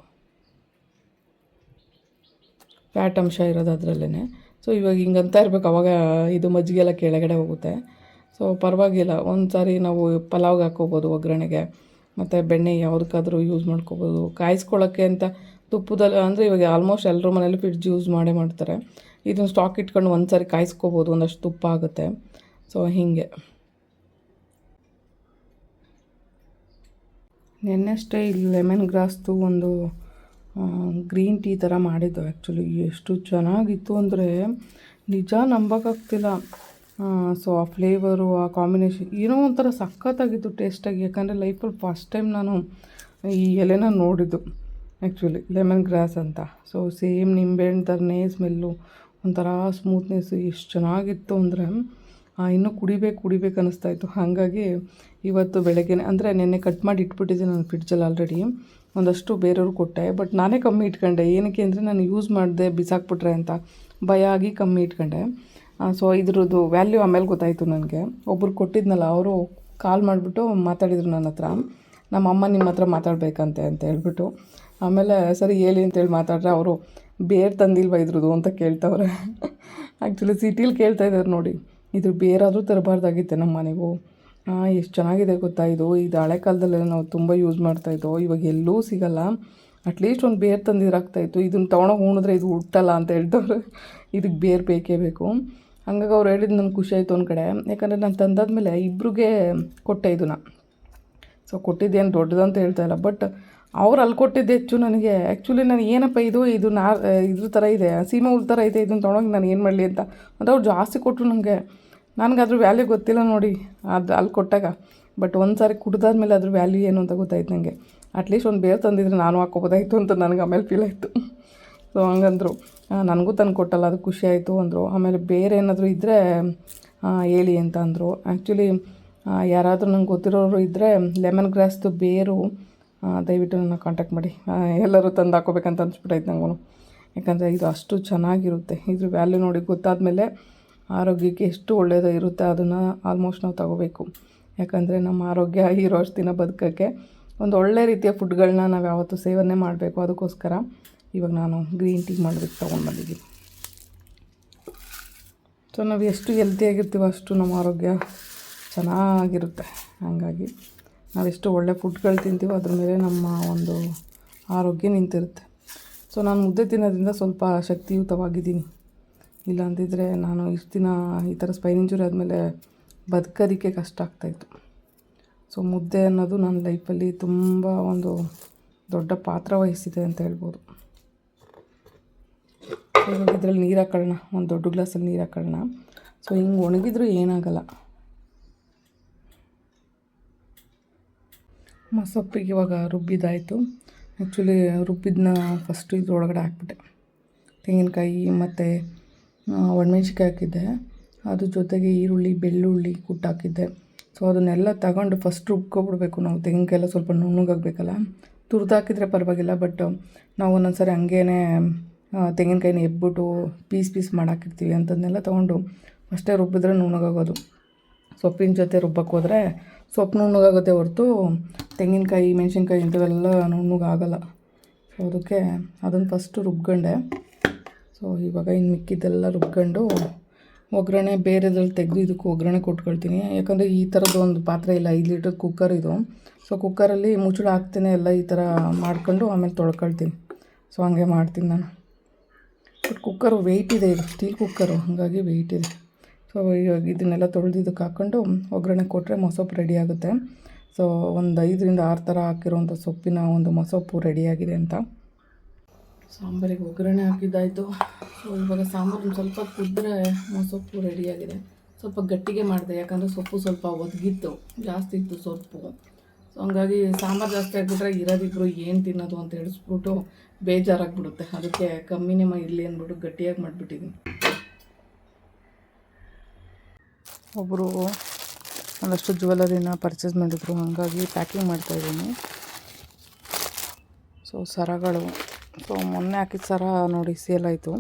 ಫ್ಯಾಟ್ ಅಂಶ ಇರೋದು ಅದರಲ್ಲೇ. ಸೊ ಇವಾಗ ಹಿಂಗಂತ ಇರಬೇಕು, ಅವಾಗ ಇದು ಮಜ್ಜಿಗೆ ಎಲ್ಲ ಕೆಳಗಡೆ ಹೋಗುತ್ತೆ. ಸೊ ಪರವಾಗಿಲ್ಲ, ಒಂದು ಸಾರಿ ನಾವು ಪಲಾವ್ಗೆ ಹಾಕ್ಕೋಬೋದು ಒಗ್ಗರಣೆಗೆ, ಮತ್ತು ಬೆಣ್ಣೆ ಯಾವುದಕ್ಕಾದರೂ ಯೂಸ್ ಮಾಡ್ಕೋಬೋದು. ಕಾಯಿಸ್ಕೊಳ್ಳೋಕ್ಕೆ ಅಂತ ತುಪ್ಪದಲ್ಲಿ ಅಂದರೆ ಇವಾಗ ಆಲ್ಮೋಸ್ಟ್ ಎಲ್ಲರ ಮನೇಲಿ ಫ್ರಿಡ್ಜ್ ಯೂಸ್ ಮಾಡೇ ಮಾಡ್ತಾರೆ. ಇದನ್ನು ಸ್ಟಾಕ್ ಇಟ್ಕೊಂಡು ಒಂದು ಸಾರಿ ಕಾಯಿಸ್ಕೋಬೋದು, ಒಂದಷ್ಟು ತುಪ್ಪ ಆಗುತ್ತೆ. ಸೊ ಹೀಗೆ ನೆನ್ನೆಷ್ಟೇ ಇಲ್ಲಿ ಲೆಮನ್ ಗ್ರಾಸ್ದು ಒಂದು ಗ್ರೀನ್ ಟೀ ಥರ ಮಾಡಿದ್ದು. ಆ್ಯಕ್ಚುಲಿ ಎಷ್ಟು ಚೆನ್ನಾಗಿತ್ತು ಅಂದರೆ ನಿಜ ನಂಬೋಕ್ಕಾಗ್ತಿಲ್ಲ. ಸೊ ಆ ಫ್ಲೇವರು, ಆ ಕಾಂಬಿನೇಷನ್ ಏನೋ ಒಂಥರ ಸಖತ್ತಾಗಿತ್ತು ಟೇಸ್ಟಾಗಿ. ಯಾಕಂದರೆ ಲೈಫಲ್ಲಿ ಫಸ್ಟ್ ಟೈಮ್ ನಾನು ಈ ಎಲೆನ ನೋಡಿದ್ದು ಆ್ಯಕ್ಚುಲಿ, ಲೆಮನ್ ಗ್ರಾಸ್ ಅಂತ. ಸೊ ಸೇಮ್ ನಿಂಬೆಹಣ್ಣು ಥರನೇ ಸ್ಮೆಲ್ಲು, ಒಂಥರ ಸ್ಮೂತ್ನೆಸ್ಸು, ಎಷ್ಟು ಚೆನ್ನಾಗಿತ್ತು ಅಂದರೆ ಇನ್ನೂ ಕುಡಿಬೇಕು ಅನ್ನಿಸ್ತಾಯಿತ್ತು. ಹಾಗಾಗಿ ಇವತ್ತು ಬೆಳಗ್ಗೆ ಅಂದರೆ ನೆನ್ನೆ ಕಟ್ ಮಾಡಿ ಇಟ್ಬಿಟ್ಟಿದ್ದೆ ನಾನು ಫ್ರಿಡ್ಜಲ್ಲಿ ಆಲ್ರೆಡಿ. ಒಂದಷ್ಟು ಬೇರೆಯವ್ರು ಕೊಟ್ಟೆ, ಬಟ್ ನಾನೇ ಕಮ್ಮಿ ಇಟ್ಕೊಂಡೆ. ಏನಕ್ಕೆ ಅಂದರೆ ನಾನು ಯೂಸ್ ಮಾಡಿದೆ ಬಿಸಾಕ್ಬಿಟ್ರೆ ಅಂತ ಭಯ ಆಗಿ ಕಮ್ಮಿ ಇಟ್ಕೊಂಡೆ. ಸೊ ಇದ್ರದ್ದು ವ್ಯಾಲ್ಯೂ ಆಮೇಲೆ ಗೊತ್ತಾಯಿತು ನನಗೆ. ಒಬ್ರು ಕೊಟ್ಟಿದ್ನಲ್ಲ, ಅವರು ಕಾಲ್ ಮಾಡಿಬಿಟ್ಟು ಮಾತಾಡಿದರು ನನ್ನ ಹತ್ರ, ನಮ್ಮಮ್ಮ ನಿಮ್ಮ ಹತ್ರ ಮಾತಾಡಬೇಕಂತೆ ಅಂತ ಹೇಳ್ಬಿಟ್ಟು. ಆಮೇಲೆ ಸರಿ ಹೇಳಿ ಅಂತೇಳಿ ಮಾತಾಡ್ರೆ ಅವರು ಬೇರೆ ತಂದಿಲ್ವ ಇದ್ರದ್ದು ಅಂತ ಕೇಳ್ತವ್ರೆ. ಆ್ಯಕ್ಚುಲಿ ಸಿಟೀಲಿ ಕೇಳ್ತಾಯಿದ್ದಾರೆ ನೋಡಿ, ಇದು ಬೇರಾದರೂ ತರಬಾರ್ದಾಗಿತ್ತೆ ನಮ್ಮ ಮನೆಗೂ. ಎಷ್ಟು ಚೆನ್ನಾಗಿದೆ ಗೊತ್ತಾ ಇದು ಹಳೆ ಕಾಲದಲ್ಲೆಲ್ಲ ನಾವು ತುಂಬ ಯೂಸ್ ಮಾಡ್ತಾಯಿದ್ದೋ, ಇವಾಗ ಎಲ್ಲೂ ಸಿಗೋಲ್ಲ. ಅಟ್ಲೀಸ್ಟ್ ಒಂದು ಬೇರು ತಂದಿರಾಗ್ತಾಯಿತ್ತು. ಇದನ್ನು ತೊಗೊಂಡೋಗಿ ಉಣಿದ್ರೆ ಇದು ಹುಟ್ಟಲ್ಲ ಅಂತ ಹೇಳ್ತವ್ರೆ. ಇದಕ್ಕೆ ಬೇರು ಬೇಕೇ ಬೇಕು. ಹಂಗಾಗಿ ಅವ್ರು ಹೇಳಿದ್ದು ನನಗೆ ಖುಷಿ ಆಯಿತು ಒಂದು ಕಡೆ. ಯಾಕಂದರೆ ನಾನು ತಂದಾದ್ಮೇಲೆ ಇಬ್ಬರಿಗೆ ಕೊಟ್ಟೆ ಇದನ್ನು. ಸೊ ಕೊಟ್ಟಿದ್ದೇನು ದೊಡ್ಡದಂತ ಹೇಳ್ತಾಯಿಲ್ಲ, ಬಟ್ ಅವ್ರು ಅಲ್ಲಿ ಕೊಟ್ಟಿದ್ದು ಹೆಚ್ಚು ನನಗೆ. ಆ್ಯಕ್ಚುಲಿ ನಾನು ಏನಪ್ಪ ಇದು ಇದ್ರ ಥರ ಇದೆ, ಸೀಮೆ ಹುಲ್ ಥರ ಇದೆ, ಇದನ್ನು ತೊಗೊಂಡೋಗಿ ನಾನು ಏನು ಮಾಡಲಿ ಅಂತ ಅವ್ರು ಜಾಸ್ತಿ ಕೊಟ್ಟರು ನನಗೆ. ನನಗದ್ರ ವ್ಯಾಲ್ಯೂ ಗೊತ್ತಿಲ್ಲ ನೋಡಿ ಅದು ಅಲ್ಲಿ ಕೊಟ್ಟಾಗ. ಬಟ್ ಒಂದು ಸಾರಿ ಕುಡ್ದಾದ್ಮೇಲೆ ಅದ್ರ ವ್ಯಾಲ್ಯೂ ಏನು ಅಂತ ಗೊತ್ತಾಯ್ತು ನನಗೆ. ಅಟ್ಲೀಸ್ಟ್ ಒಂದು ಬೇರೆ ತಂದಿದ್ರೆ ನಾನು ಹಾಕ್ಕೋಬೋದಾಯಿತು ಅಂತ ನನಗೆ ಆಮೇಲೆ ಫೀಲ್ ಆಯಿತು. ಸೊ ಹಂಗಂದರು. ನನಗೂ ತಂದು ಕೊಟ್ಟಲ್ಲ, ಅದು ಖುಷಿ ಆಯಿತು ಅಂದರು. ಆಮೇಲೆ ಬೇರೆ ಏನಾದರೂ ಇದ್ದರೆ ಹೇಳಿ ಅಂತ ಅಂದರು. ಆ್ಯಕ್ಚುಲಿ ಯಾರಾದರೂ ನಂಗೆ ಗೊತ್ತಿರೋರು ಇದ್ದರೆ ಲೆಮನ್ ಗ್ರಾಸ್ದು ಬೇರು ದಯವಿಟ್ಟು ನನ್ನ ಕಾಂಟ್ಯಾಕ್ಟ್ ಮಾಡಿ. ಎಲ್ಲರೂ ತಂದು ಹಾಕೋಬೇಕಂತ ಅನ್ಸ್ಬಿಟ್ಟೈತೆ ನನಗೂ. ಯಾಕಂದರೆ ಇದು ಅಷ್ಟು ಚೆನ್ನಾಗಿರುತ್ತೆ. ಇದ್ರ ವ್ಯಾಲ್ಯೂ ನೋಡಿ ಗೊತ್ತಾದಮೇಲೆ ಆರೋಗ್ಯಕ್ಕೆ ಎಷ್ಟು ಒಳ್ಳೆಯದು ಇರುತ್ತೆ ಅದನ್ನು ಆಲ್ಮೋಸ್ಟ್ ನಾವು ತಗೋಬೇಕು. ಯಾಕಂದರೆ ನಮ್ಮ ಆರೋಗ್ಯ ಇರೋ ಅಷ್ಟು ದಿನ ಬದುಕೋಕ್ಕೆ ಒಂದು ಒಳ್ಳೆ ರೀತಿಯ ಫುಡ್ಗಳನ್ನ ನಾವು ಯಾವತ್ತೂ ಸೇವನೆ ಮಾಡಬೇಕು. ಅದಕ್ಕೋಸ್ಕರ ಇವಾಗ ನಾನು ಗ್ರೀನ್ ಟೀ ಮಾಡೋದಕ್ಕೆ ತೊಗೊಂಡು ಬಂದಿದ್ದೀನಿ. ಸೊ ನಾವು ಎಷ್ಟು ಹೆಲ್ತಿಯಾಗಿರ್ತೀವೋ ಅಷ್ಟು ನಮ್ಮ ಆರೋಗ್ಯ ಚೆನ್ನಾಗಿರುತ್ತೆ. ಹಾಗಾಗಿ ನಾವೆಷ್ಟು ಒಳ್ಳೆ ಫುಡ್ಗಳು ತಿಂತೀವೋ ಅದ್ರ ಮೇಲೆ ನಮ್ಮ ಒಂದು ಆರೋಗ್ಯ ನಿಂತಿರುತ್ತೆ. ಸೊ ನಾನು ಮುದ್ದೆ ತಿನ್ನೋದ್ರಿಂದ ಸ್ವಲ್ಪ ಶಕ್ತಿಯುತವಾಗಿದ್ದೀನಿ. ಇಲ್ಲ ಅಂದಿದ್ರೆ ನಾನು ಇಷ್ಟು ದಿನ ಈ ಥರ ಸ್ಪೈನ್ ಇಂಜುರಿ ಆದಮೇಲೆ ಬದುಕೋದಕ್ಕೆ ಕಷ್ಟ ಆಗ್ತಾಯಿತ್ತು. ಸೊ ಮುದ್ದೆ ಅನ್ನೋದು ನನ್ನ ಲೈಫಲ್ಲಿ ತುಂಬ ಒಂದು ದೊಡ್ಡ ಪಾತ್ರ ವಹಿಸಿದೆ ಅಂತ ಹೇಳ್ಬೋದು. ಇವಾಗ ಇದರಲ್ಲಿ ನೀರು ಹಾಕೊಳ್ಳೋಣ, ಒಂದು ದೊಡ್ಡ ಗ್ಲಾಸಲ್ಲಿ ನೀರು ಹಾಕೊಳ್ಳೋಣ. ಸೊ ಹಿಂಗೆ ಒಣಗಿದ್ರೂ ಏನಾಗಲ್ಲ. ಮೊಸಪ್ಪಿಗೆ ಇವಾಗ ರುಬ್ಬಿದ್ದಾಯಿತು. ಆ್ಯಕ್ಚುಲಿ ರುಬ್ಬಿದ್ದನ್ನ ಫಸ್ಟು ಇದ್ರೊಳಗಡೆ ಹಾಕ್ಬಿಟ್ಟೆ. ತೆಂಗಿನಕಾಯಿ ಮತ್ತು ಒಣಮೆಣ್ಸಿಕಾಯಿ ಹಾಕಿದ್ದೆ, ಅದ್ರ ಜೊತೆಗೆ ಈರುಳ್ಳಿ, ಬೆಳ್ಳುಳ್ಳಿ ಕುಟ್ಟಾಕಿದ್ದೆ. ಸೊ ಅದನ್ನೆಲ್ಲ ತಗೊಂಡು ಫಸ್ಟ್ ರುಬ್ಕೊಬಿಡ್ಬೇಕು ನಾವು. ತೆಂಗಿನಕಾಯಿ ಎಲ್ಲ ಸ್ವಲ್ಪ ನುಣ್ಣಗಾಗಬೇಕಲ್ಲ. ತುರ್ದು ಹಾಕಿದರೆ ಪರವಾಗಿಲ್ಲ, ಬಟ್ ನಾವು ಒಂದೊಂದು ಸಾರಿ ಹಂಗೇ ತೆಂಗಿನಕಾಯಿನ ಎಬ್ಬಿಟ್ಟು ಪೀಸ್ ಮಾಡಾಕಿರ್ತೀವಿ. ಅಂಥದ್ದನ್ನೆಲ್ಲ ತೊಗೊಂಡು ಅಷ್ಟೇ ರುಬ್ಬಿದ್ರೆ ನುಣ್ಣಗಾಗೋದು. ಸೊಪ್ಪಿನ ಜೊತೆ ರುಬ್ಬಕ್ಕೆ ಹೋದರೆ ಸೊಪ್ಪು ನುಣ್ಣಗಾಗುತ್ತೆ ಹೊರತು ತೆಂಗಿನಕಾಯಿ, ಮೆಣಸಿನ್ಕಾಯಿ ಇಂಥವೆಲ್ಲ ನುಣ್ಣಗಾಗಲ್ಲ. ಸೊ ಅದಕ್ಕೆ ಅದನ್ನು ಫಸ್ಟು ರುಬ್ಕೊಂಡೆ. ಸೊ ಇವಾಗ ಇನ್ನು ಮಿಕ್ಕಿದ್ದೆಲ್ಲ ರುಬ್ಕೊಂಡು ಒಗ್ಗರಣೆ ಬೇರೆದ್ರಲ್ಲಿ ತೆಗೆದು ಇದಕ್ಕೆ ಒಗ್ಗರಣೆ ಕೊಟ್ಕೊಳ್ತೀನಿ. ಯಾಕಂದರೆ ಈ ಥರದ್ದು ಒಂದು ಪಾತ್ರೆ ಇಲ್ಲ, 5 ಲೀಟರ್ ಕುಕ್ಕರ್ ಇದು. ಸೊ ಕುಕ್ಕರಲ್ಲಿ ಮುಚ್ಚಳ ಹಾಕ್ತೇನೆ ಎಲ್ಲ ಈ ಥರ ಮಾಡ್ಕೊಂಡು ಆಮೇಲೆ ತೊಳ್ಕೊಳ್ತೀನಿ. ಸೊ ಹಂಗೆ ಮಾಡ್ತೀನಿ ನಾನು. ಬಟ್ ಕುಕ್ಕರು ವೆಯ್ಟ್ ಇದೆ, ಇದು ಸ್ಟೀಲ್ ಕುಕ್ಕರು, ಹಾಗಾಗಿ ವೆಯ್ಟ್ ಇದೆ. ಸೊ ಇವಾಗ ಇದನ್ನೆಲ್ಲ ತೊಳೆದಿದ್ದಕ್ಕೆ ಹಾಕ್ಕೊಂಡು ಒಗ್ಗರಣೆ ಕೊಟ್ಟರೆ ಮೊಸಪ್ಪು ರೆಡಿ ಆಗುತ್ತೆ. ಸೊ ಒಂದು 5 ರಿಂದ 6 ಥರ ಹಾಕಿರೋಂಥ ಸೊಪ್ಪಿನ ಒಂದು ಮೊಸಪ್ಪು ರೆಡಿಯಾಗಿದೆ ಅಂತ. ಸಾಂಬಾರಿಗೆ ಒಗ್ಗರಣೆ ಹಾಕಿದ್ದಾಯಿತು. ಸೊ ಇವಾಗ ಸಾಂಬಾರು ಸ್ವಲ್ಪ ಕುದ್ರೆ ಮೊಸಪ್ಪು ರೆಡಿಯಾಗಿದೆ. ಸ್ವಲ್ಪ ಗಟ್ಟಿಗೆ ಮಾಡಿದೆ, ಯಾಕಂದರೆ ಸೊಪ್ಪು ಸ್ವಲ್ಪ ಒದಗಿತ್ತು, ಜಾಸ್ತಿ ಇತ್ತು ಸೊಪ್ಪು. ಸೊ ಸೊ ಹಂಗಾಗಿ ಸಾಂಬಾರು ಜಾಸ್ತಿ ಆಗಿಬಿಟ್ರೆ ಇರೋದಿಬ್ರು ಏನು ತಿನ್ನೋದು ಅಂತ ಹೇಳಿಸ್ಬಿಟ್ಟು ಬೇಜಾರಾಗ್ಬಿಡುತ್ತೆ. ಅದಕ್ಕೆ ಕಮ್ಮಿನೇ ಇರಲಿ ಅಂದ್ಬಿಟ್ಟು ಗಟ್ಟಿಯಾಗಿ ಮಾಡಿಬಿಟ್ಟಿದ್ದೀನಿ. ಒಬ್ಬರು ಒಂದಷ್ಟು ಜ್ಯುವೆಲರಿನ ಪರ್ಚೇಸ್ ಮಾಡಿದ್ರು, ಹಾಗಾಗಿ ಪ್ಯಾಕಿಂಗ್ ಮಾಡ್ತಾಯಿದ್ದೀನಿ. ಸೊ ಸರಗಳು, ಸೊ ಮೊನ್ನೆ ಹಾಕಿದ ಸರ ನೋಡಿ ಸೇಲ್ ಆಯಿತು.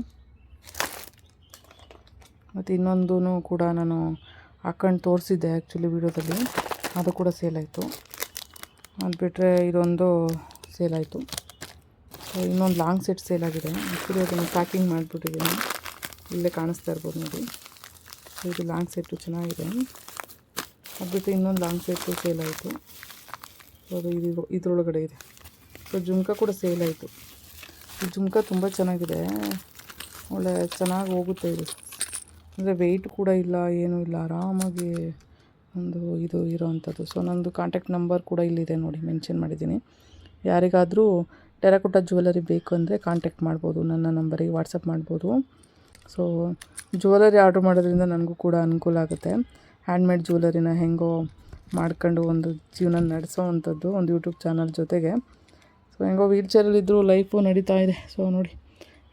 ಮತ್ತು ಇನ್ನೊಂದೂ ಕೂಡ ನಾನು ಹಾಕೊಂಡು ತೋರಿಸಿದ್ದೆ ಆ್ಯಕ್ಚುಲಿ ವೀಡಿಯೋದಲ್ಲಿ, ಅದು ಕೂಡ ಸೇಲ್ ಆಯಿತು. ಅದು ಬಿಟ್ಟರೆ ಇದೊಂದು ಸೇಲ್ ಆಯಿತು. ಸೊ ಇನ್ನೊಂದು ಲಾಂಗ್ ಸೆಟ್ ಸೇಲ್ ಆಗಿದೆ. ಆ್ಯಕ್ಚುಲಿ ಅದನ್ನು ಪ್ಯಾಕಿಂಗ್ ಮಾಡಿಬಿಟ್ಟಿದ್ದೀನಿ, ಇಲ್ಲೇ ಕಾಣಿಸ್ತಾ ಇರ್ಬೋದು ನೋಡಿ. ಸೊ ಇದು ಲಾಂಗ್ ಸೆಟ್ಟು ಚೆನ್ನಾಗಿದೆ. ಅದು ಬಿಟ್ಟು ಇನ್ನೊಂದು ಲಾಂಗ್ ಸೆಟ್ಟು ಸೇಲ್ ಆಯಿತು. ಸೊ ಅದು ಇದರೊಳಗಡೆ ಇದೆ. ಸೊ ಜುಮ್ಕ ಕೂಡ ಸೇಲ್ ಆಯಿತು. ಈ ಜುಮ್ಕ ತುಂಬ ಚೆನ್ನಾಗಿದೆ, ಒಳ್ಳೆ ಚೆನ್ನಾಗಿ ಹೋಗುತ್ತೆ ಇದು. ಅಂದರೆ ವೆಯ್ಟ್ ಕೂಡ ಇಲ್ಲ, ಏನೂ ಇಲ್ಲ, ಆರಾಮಾಗಿ ಒಂದು ಇದು ಇರೋವಂಥದ್ದು. ಸೊ ನನ್ನದು ಕಾಂಟ್ಯಾಕ್ಟ್ ನಂಬರ್ ಕೂಡ ಇಲ್ಲಿದೆ ನೋಡಿ, ಮೆನ್ಷನ್ ಮಾಡಿದ್ದೀನಿ. ಯಾರಿಗಾದರೂ ಟೆರಕೋಟಾ ಜ್ಯುವೆಲರಿ ಬೇಕು ಅಂದರೆ ಕಾಂಟ್ಯಾಕ್ಟ್ ಮಾಡ್ಬೋದು, ನನ್ನ ನಂಬರಿಗೆ ವಾಟ್ಸಪ್ ಮಾಡ್ಬೋದು. ಸೊ ಜ್ಯುವೆಲರಿ ಆರ್ಡ್ರ್ ಮಾಡೋದ್ರಿಂದ ನನಗೂ ಕೂಡ ಅನುಕೂಲ ಆಗುತ್ತೆ. ಹ್ಯಾಂಡ್ಮೇಡ್ ಜ್ಯುವೆಲರಿನ ಹೆಂಗೋ ಮಾಡ್ಕೊಂಡು ಒಂದು ಜೀವನ ನಡೆಸೋ ಅಂಥದ್ದು ಒಂದು ಯೂಟ್ಯೂಬ್ ಚಾನಲ್ ಜೊತೆಗೆ. ಸೊ ಹೆಂಗೋ ವೀಲ್ ಚೇರಲ್ಲಿದ್ದರೂ ಲೈಫು ನಡೀತಾ ಇದೆ. ಸೊ ನೋಡಿ